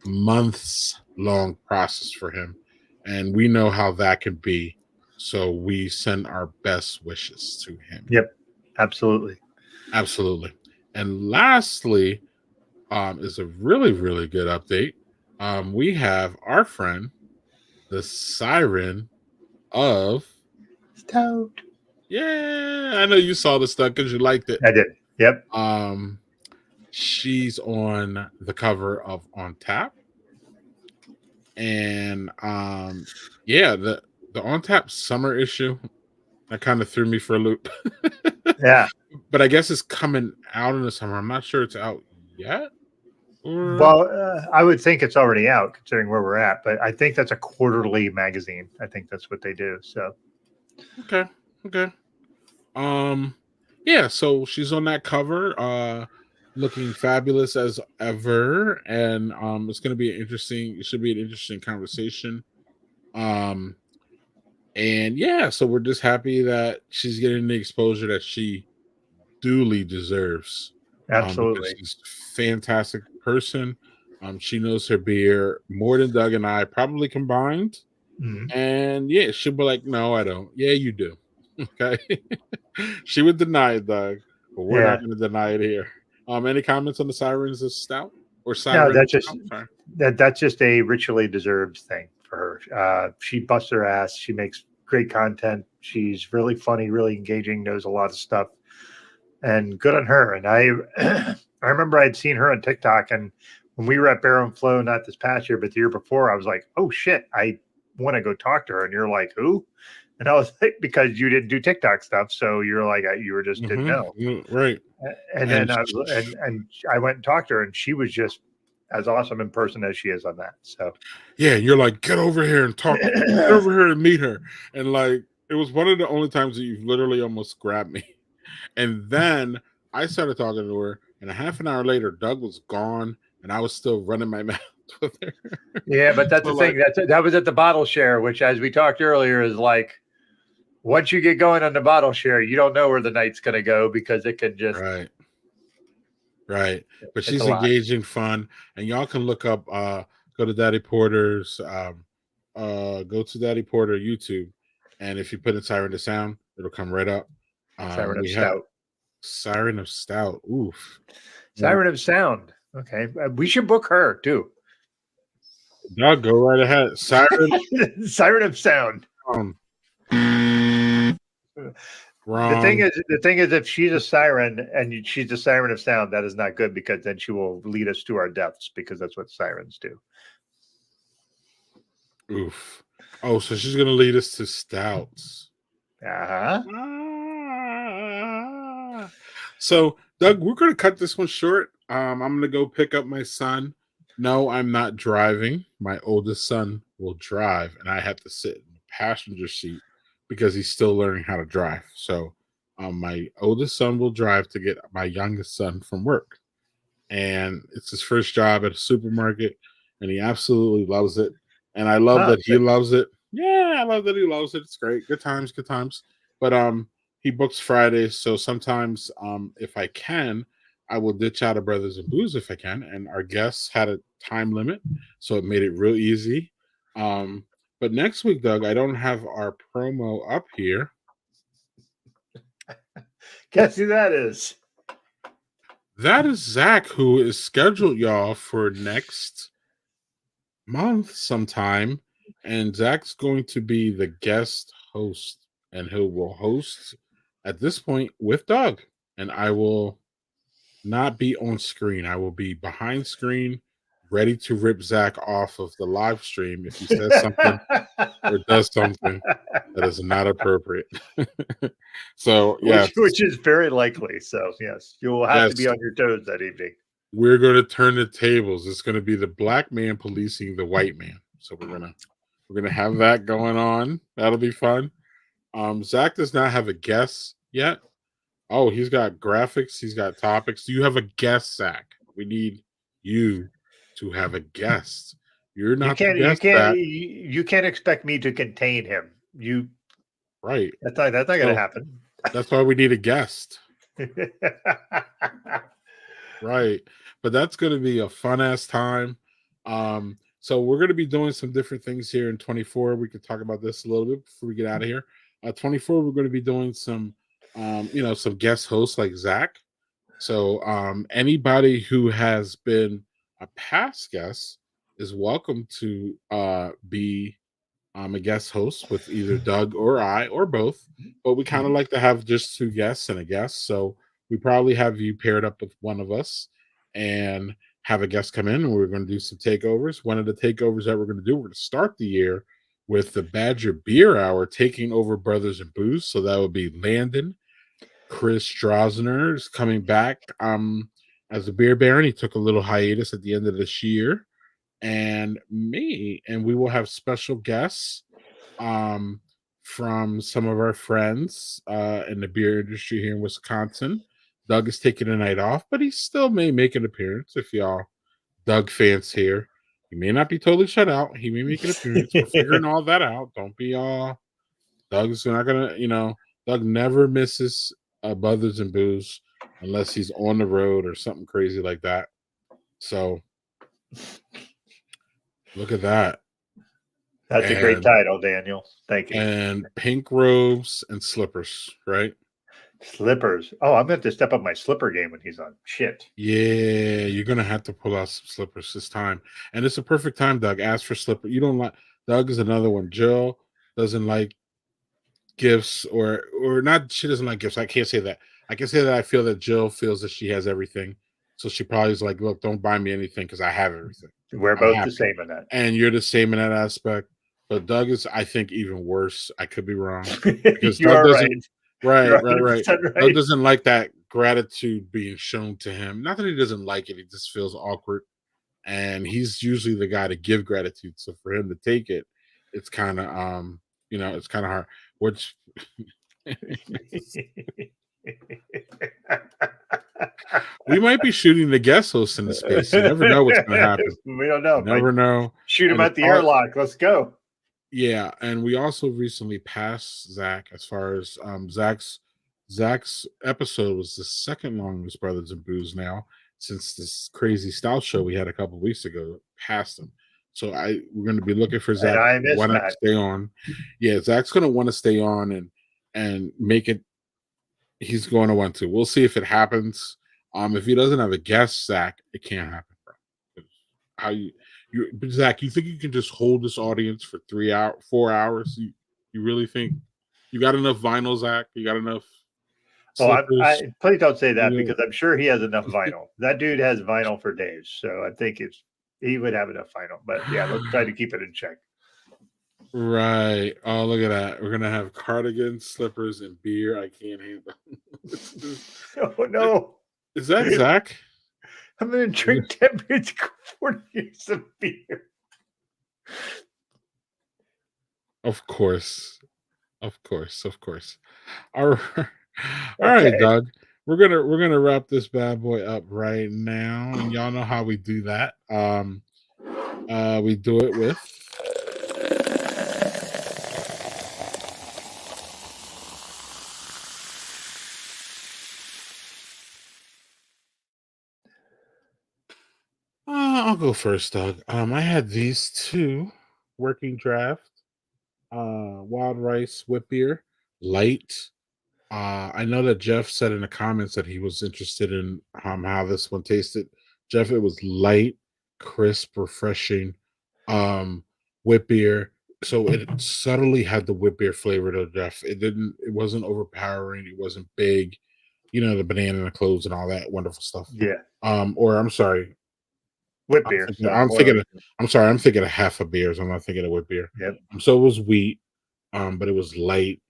months long process for him, and we know how that can be. So we send our best wishes to him. Yep, absolutely. And lastly, is a really, really good update. We have our friend, the Siren of Stout. Yeah, I know you saw the stuff because you liked it. I did. Yep. She's on the cover of On Tap, and the On Tap summer issue that kind of threw me for a loop. Yeah, but I guess it's coming out in the summer. I'm not sure it's out yet. Well, I would think it's already out considering where we're at, but I think that's a quarterly magazine. I think that's what they do. So, okay. So she's on that cover, looking fabulous as ever, and it's going to be it should be an interesting conversation. So we're just happy that she's getting the exposure that she duly deserves. Absolutely. She's a fantastic person. She knows her beer more than Doug and I probably combined. Mm-hmm. And she'll be like, no, I don't. Yeah, you do. Okay. She would deny it, Doug, but we're not going to deny it here. Any comments on the Sirens of Stout or Siren? No, that's just a ritually deserved thing for her. She busts her ass. She makes great content. She's really funny, really engaging, knows a lot of stuff, and good on her. And I remember I'd seen her on TikTok, and when we were at Barrow and Flow, not this past year, but the year before, I was like, oh shit, I want to go talk to her. And you're like, who? And I was like, because you didn't do TikTok stuff, so you're like, you were just didn't know, right? And then I went and talked to her, and she was just as awesome in person as she is on that. So you're like, get over here and talk, get over here and meet her, and like it was one of the only times that you've literally almost grabbed me. And then I started talking to her, and a half an hour later, Doug was gone, and I was still running my mouth with her. Yeah, but that's the thing. That was at the bottle share, which, as we talked earlier, is like once you get going on the bottle share, you don't know where the night's going to go because it can just right. But she's engaging, fun, and y'all can look up. Go to Daddy Porter's. Go to Daddy Porter YouTube, and if you put in Siren of Sound, it'll come right up. Siren of Stout. Siren of Stout. Oof. Siren of Sound. Okay, we should book her too. No, go right ahead. Siren of Sound. Wrong. The thing is, if she's a siren and she's a siren of sound, that is not good because then she will lead us to our deaths because that's what sirens do. Oof. Oh, so she's gonna lead us to stouts. Uh-huh. Ah. So, Doug, we're gonna cut this one short. I'm gonna go pick up my son. No, I'm not driving. My oldest son will drive, and I have to sit in the passenger seat because he's still learning how to drive. So, my oldest son will drive to get my youngest son from work, and it's his first job at a supermarket, and he absolutely loves it. And I love Ah, that he loves it. Yeah, I love that he loves it. It's great. Good times, good times. But he books Fridays, so sometimes if I can, I will ditch out of Brothers and Booze if I can. And our guests had a time limit, so it made it real easy. But next week, Doug, I don't have our promo up here. guess who that is? That is Zach, who is scheduled, y'all, for next month sometime. And Zach's going to be the guest host, and he will host at this point with Doug. And I will not be on screen. I will be behind screen, ready to rip Zach off of the live stream if he says something or does something that is not appropriate. So, yes, which is very likely. So, yes, you will have to be Yes. on your toes that evening. we're going to turn the tables. It's going to be the black man policing the white man. So we're gonna have that going on. That'll be fun. Zach does not have a guest yet. Oh, he's got graphics. He's got topics. Do you have a guest, Zach? We need you to have a guest. You're not the guest, Zach. You can't expect me to contain him. Right. That's not going to So- happen. That's why we need a guest. Right. But that's going to be a fun ass time. So we're going to be doing some different things here in 24. We could talk about this a little bit before we get out of here. 24, we're going to be doing some, some guest hosts like Zach. So anybody who has been a past guest is welcome to be a guest host with either Doug or I or both. But we kind of like to have just two guests and a guest. So we probably have you paired up with one of us and have a guest come in, and we're going to do some takeovers. One of the takeovers that we're going to do, we're going to start the year with the Badger Beer Hour taking over Brothers and Booze. So that would be Landon. Chris Straussner is coming back as a beer baron. He took a little hiatus at the end of this year. And me, and we will have special guests from some of our friends in the beer industry here in Wisconsin. Doug is taking a night off, but he still may make an appearance if y'all Doug fans here. He may not be totally shut out. He may make an appearance. We're figuring all that out. Don't be all Doug's not gonna, Doug never misses Brothers and Booze unless he's on the road or something crazy like that. So look at that. That's a great title, Daniel. Thank you. And pink robes and slippers, right? Slippers. Oh, I'm going to step up my slipper game when he's on. Shit. Yeah, you're gonna have to pull out some slippers this time. And it's a perfect time, Doug. Ask for slipper. You don't like Doug is another one. Jill doesn't like gifts or not, she doesn't like gifts. I can't say that. I can say that I feel that Jill feels that she has everything. So she probably is like, look, don't buy me anything because I have everything. We're I'm both happy. the same in that. And you're the same in that aspect. But Doug is, I think, even worse. I could be wrong. Because You Doug are doesn't, right. right. You're 100% Doug doesn't like that gratitude being shown to him. Not that he doesn't like it, he just feels awkward. And he's usually the guy to give gratitude. So for him to take it, it's kind of it's kind of hard. Which we might be shooting the guest host in the space. You never know what's going to happen. We don't know. You never know. Shoot him And at the it's hard- airlock. Let's go. Yeah, and we also recently passed Zach as far as Zach's episode was the second longest Brothers and Booze now since this crazy style show we had a couple weeks ago passed him. So we're going to be looking for Zach I to miss want to Matt. stay on. Yeah, Zach's going to want to stay on and make it. He's going to want to. We'll see if it happens. If he doesn't have a guest, Zach, it can't happen, bro. How but Zach, you think you can just hold this audience for 4 hours? You really think you got enough vinyl, Zach? You got enough? Well, slippers? please don't say that Yeah. because I'm sure he has enough vinyl. That dude has vinyl for days. So I think he would have enough vinyl. But yeah, let's try to keep it in check. Right. Oh, look at that. We're gonna have cardigans, slippers, and beer. I can't handle. Oh no. Is that Zach? I'm gonna drink 10 beers, 40 years of beer. Of course. Of course. Of course. All right. All right, Okay. Doug. We're gonna wrap this bad boy up right now. And y'all know how we do that. We do it with I'll go first, Doug. I had these two working draft, wild rice whip beer, light. I know that Jeff said in the comments that he was interested in how this one tasted. Jeff, it was light, crisp, refreshing, whip beer. So it subtly had the whip beer flavor to Jeff. It wasn't overpowering. It wasn't big. You know, the banana and the cloves and all that wonderful stuff. Yeah. Or I'm sorry, Whip I'm beer. thinking, So I'm more thinking, like, I'm sorry, I'm thinking of half a beers. I'm not thinking of whip beer. yep. So it was wheat, but it was light.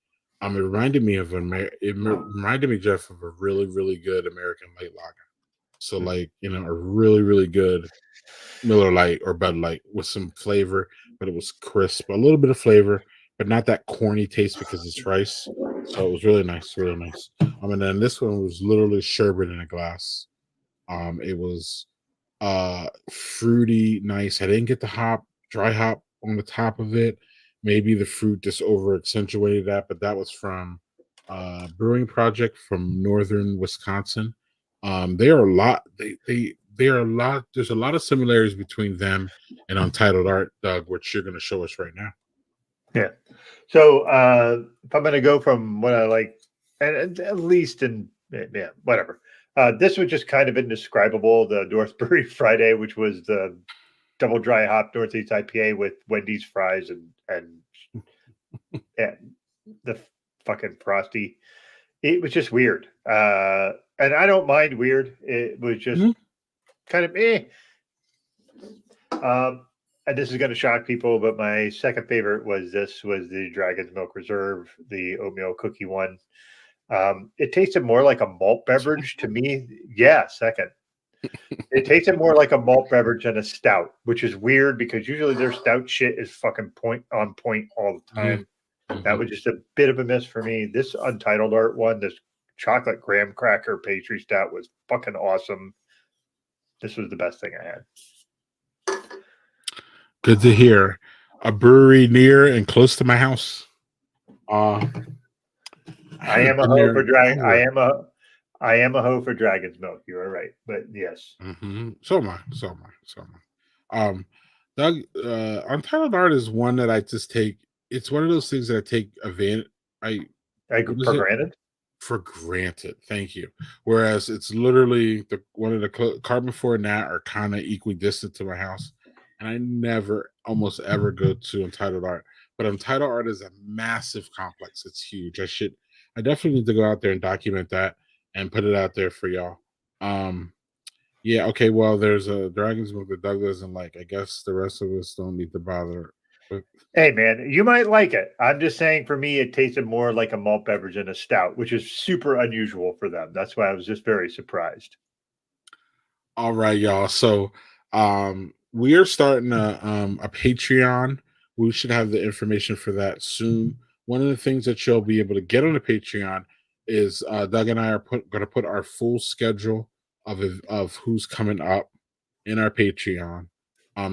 It reminded me of reminded me, Jeff, of a really, really good American light lager. So like, a really, really good Miller Lite or Bud Light with some flavor, but it was crisp, a little bit of flavor, but not that corny taste because it's rice. So it was really nice, really nice. And then this one was literally sherbet in a glass. It was fruity, nice. I didn't get the dry hop on the top of it. Maybe the fruit just over accentuated that, but that was from brewing project from northern Wisconsin. They are a lot. They are a lot. There's a lot of similarities between them and Untitled Art, Doug, which you're going to show us right now. Yeah. So if I'm gonna go from what I like, and at least in whatever. This was just kind of indescribable. The Northbury Friday, which was the double dry hop Northeast IPA with Wendy's fries and the fucking frosty. It was just weird. And I don't mind weird. It was just kind of and this is going to shock people, but my second favorite was the Dragon's Milk Reserve, the oatmeal cookie one. It tasted more like a malt beverage to me. Yeah, second. It tasted more like a malt beverage than a stout, which is weird because usually their stout shit is fucking on point all the time. That was just a bit of a miss for me. This Untitled Art one, this chocolate graham cracker pastry stout was fucking awesome. This was the best thing I had. Good to hear. A brewery near and close to my house. I am a hoe for dragon. I am a hoe for Dragon's Milk. You are right, but yes. So am I. Doug, Untitled Art is one that I just take. It's one of those things that I take advantage. Granted. For granted. Thank you. Whereas it's literally one of the Carbon 4 and that are kind of equidistant to my house, and I never, almost ever go to Untitled Art. But Untitled Art is a massive complex. It's huge. I definitely need to go out there and document that and put it out there for y'all. Yeah, okay, well, there's a Dragon's Milk that Doug doesn't like. I guess the rest of us don't need to bother. Hey, man, you might like it. I'm just saying for me, it tasted more like a malt beverage than a stout, which is super unusual for them. That's why I was just very surprised. All right, y'all. So we are starting a Patreon. We should have the information for that soon. One of the things that you'll be able to get on the Patreon is Doug and I are going to put our full schedule of who's coming up in our Patreon.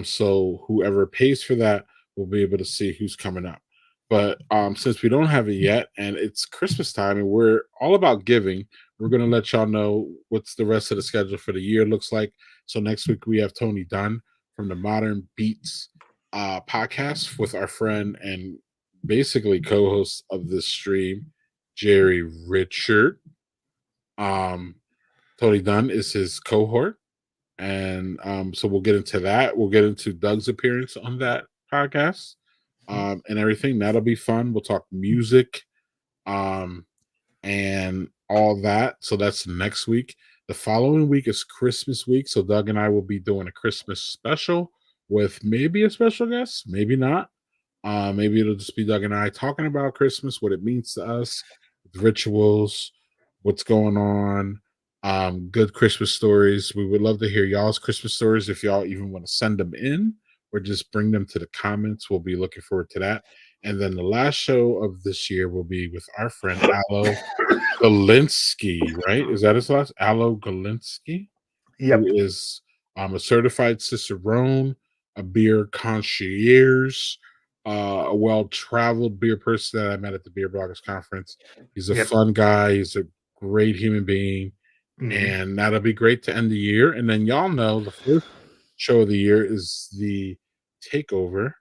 So whoever pays for that will be able to see who's coming up. But since we don't have it yet, and it's Christmas time, and we're all about giving, we're going to let y'all know what's the rest of the schedule for the year looks like. So next week we have Tony Dunn from the Modern Beats podcast with our friend and basically co-host of this stream, Jerry Richard. Tony Dunn is his cohort. And so we'll get into that. We'll get into Doug's appearance on that podcast and everything. That'll be fun. We'll talk music and all that. So that's next week. The following week is Christmas week. So Doug and I will be doing a Christmas special with maybe a special guest, maybe not. Maybe it'll just be Doug and I talking about Christmas, what it means to us, the rituals, what's going on, good Christmas stories. We would love to hear y'all's Christmas stories if y'all even want to send them in or just bring them to the comments. We'll be looking forward to that. And then the last show of this year will be with our friend Alo Galinsky, right? Is that his last? Alo Galinsky? Yep. Who is a certified Cicerone, a beer concierge, a well-traveled beer person that I met at the Beer Bloggers Conference. He's a fun guy. He's a great human being. And that'll be great to end the year. And then y'all know the first show of the year is the takeover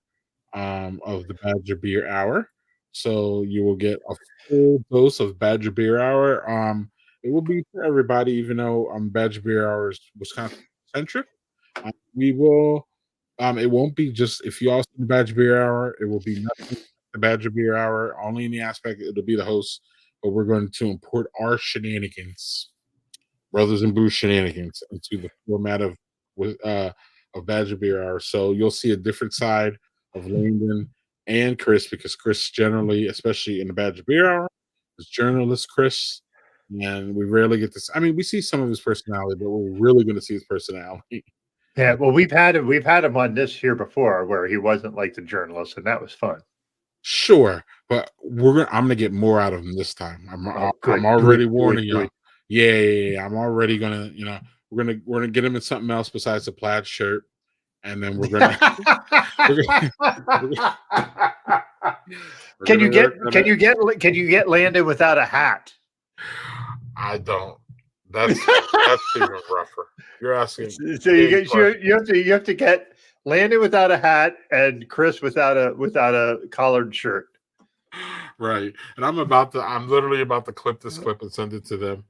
of the Badger Beer Hour. So you will get a full dose of Badger Beer Hour. It will be for everybody, even though Badger Beer Hour is Wisconsin centric. We will. It won't be just if you all see the Badger Beer Hour. It will be nothing like the Badger Beer Hour. Only in the aspect it'll be the host, but we're going to import our shenanigans, Brothers and Booze shenanigans, into the format of Badger Beer Hour. So you'll see a different side of Landon and Chris, because Chris generally, especially in the Badger Beer Hour, is journalist Chris. And we rarely get this. I mean, we see some of his personality, but we're really going to see his personality. Yeah, well, we've had him on this here before, where he wasn't like the journalist, and that was fun. Sure, but I'm gonna get more out of him this time. I'm already warning you. Yeah. I'm already gonna, we're gonna get him in something else besides the plaid shirt, and then we're gonna. Can you get Landon without a hat? I don't. That's even rougher. You're asking. So you have to get Landon without a hat and Chris without a collared shirt. Right. And I'm literally about to clip this clip and send it to them.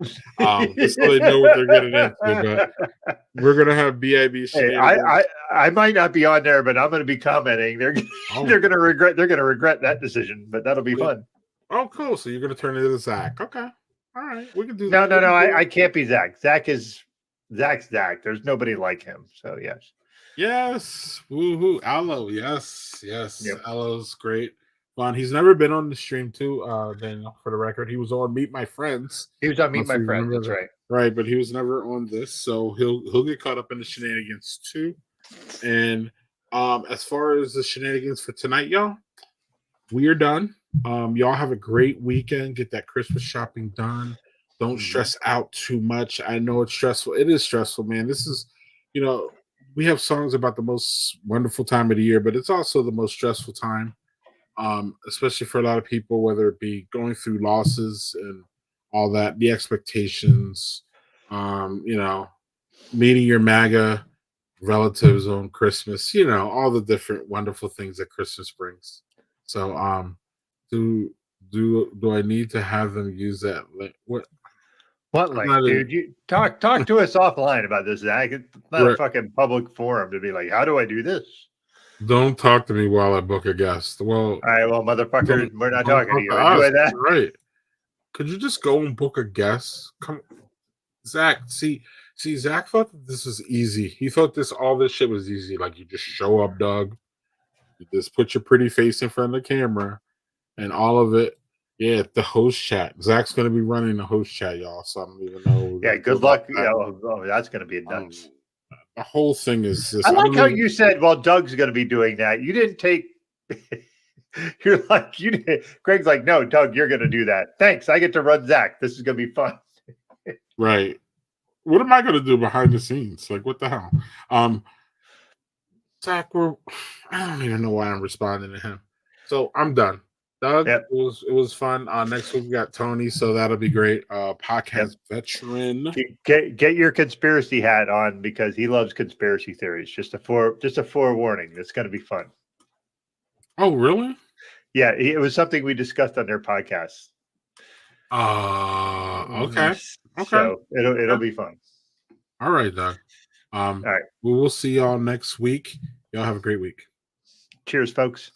Just so they know what they're getting into. But we're gonna have BIB. Hey, I might not be on there, but I'm gonna be commenting. They're gonna regret that decision, but that'll be fun. Oh, cool. So you're gonna turn it into Zach. Okay. All right, we can do that. No. I can't be Zach. Zach's Zach. There's nobody like him. So yes. Yes. Woohoo. Alo. Yes. Yep. Alo's great. Fun. He's never been on the stream too, Daniel, for the record. He was on Meet My Friends. He was on Meet My Friends. That's right. Right, but he was never on this, so he'll get caught up in the shenanigans too. And as far as the shenanigans for tonight, y'all, we are done. Y'all have a great weekend. Get that Christmas shopping done. Don't stress out too much. I know it's stressful. It is stressful, man. This is, we have songs about the most wonderful time of the year, but it's also the most stressful time, especially for a lot of people, whether it be going through losses and all that, the expectations, meeting your MAGA relatives on Christmas, all the different wonderful things that Christmas brings. So, do I need to have them use that? What link, dude? You talk to us offline about this, Zach. It's not a fucking public forum to be like, how do I do this? Don't talk to me while I book a guest. Well, all right, motherfucker, we're not talking to you. Enjoy that. Right? Could you just go and book a guest? Come, Zach. See, Zach thought that this was easy. He thought all this shit was easy. Like, you just show up, Doug. You just put your pretty face in front of the camera. And all of it, the host chat. Zach's going to be running the host chat, y'all. So I don't even know. Yeah, good luck. That. That's going to be nuts. The whole thing is this. I like how you said, well, Doug's going to be doing that. You didn't take. You're like, you did. Greg's like, no, Doug, you're going to do that. Thanks. I get to run Zach. This is going to be fun. Right. What am I going to do behind the scenes? Like, what the hell? Zach, I don't even know why I'm responding to him. So I'm done. Doug, it was fun. Next week we got Tony, so that'll be great. Podcast veteran. Get your conspiracy hat on because he loves conspiracy theories. Just a forewarning. It's going to be fun. Oh, really? Yeah, it was something we discussed on their podcast. Okay. So it'll be fun. All right, Doug. All right. We will see y'all next week. Y'all have a great week. Cheers, folks.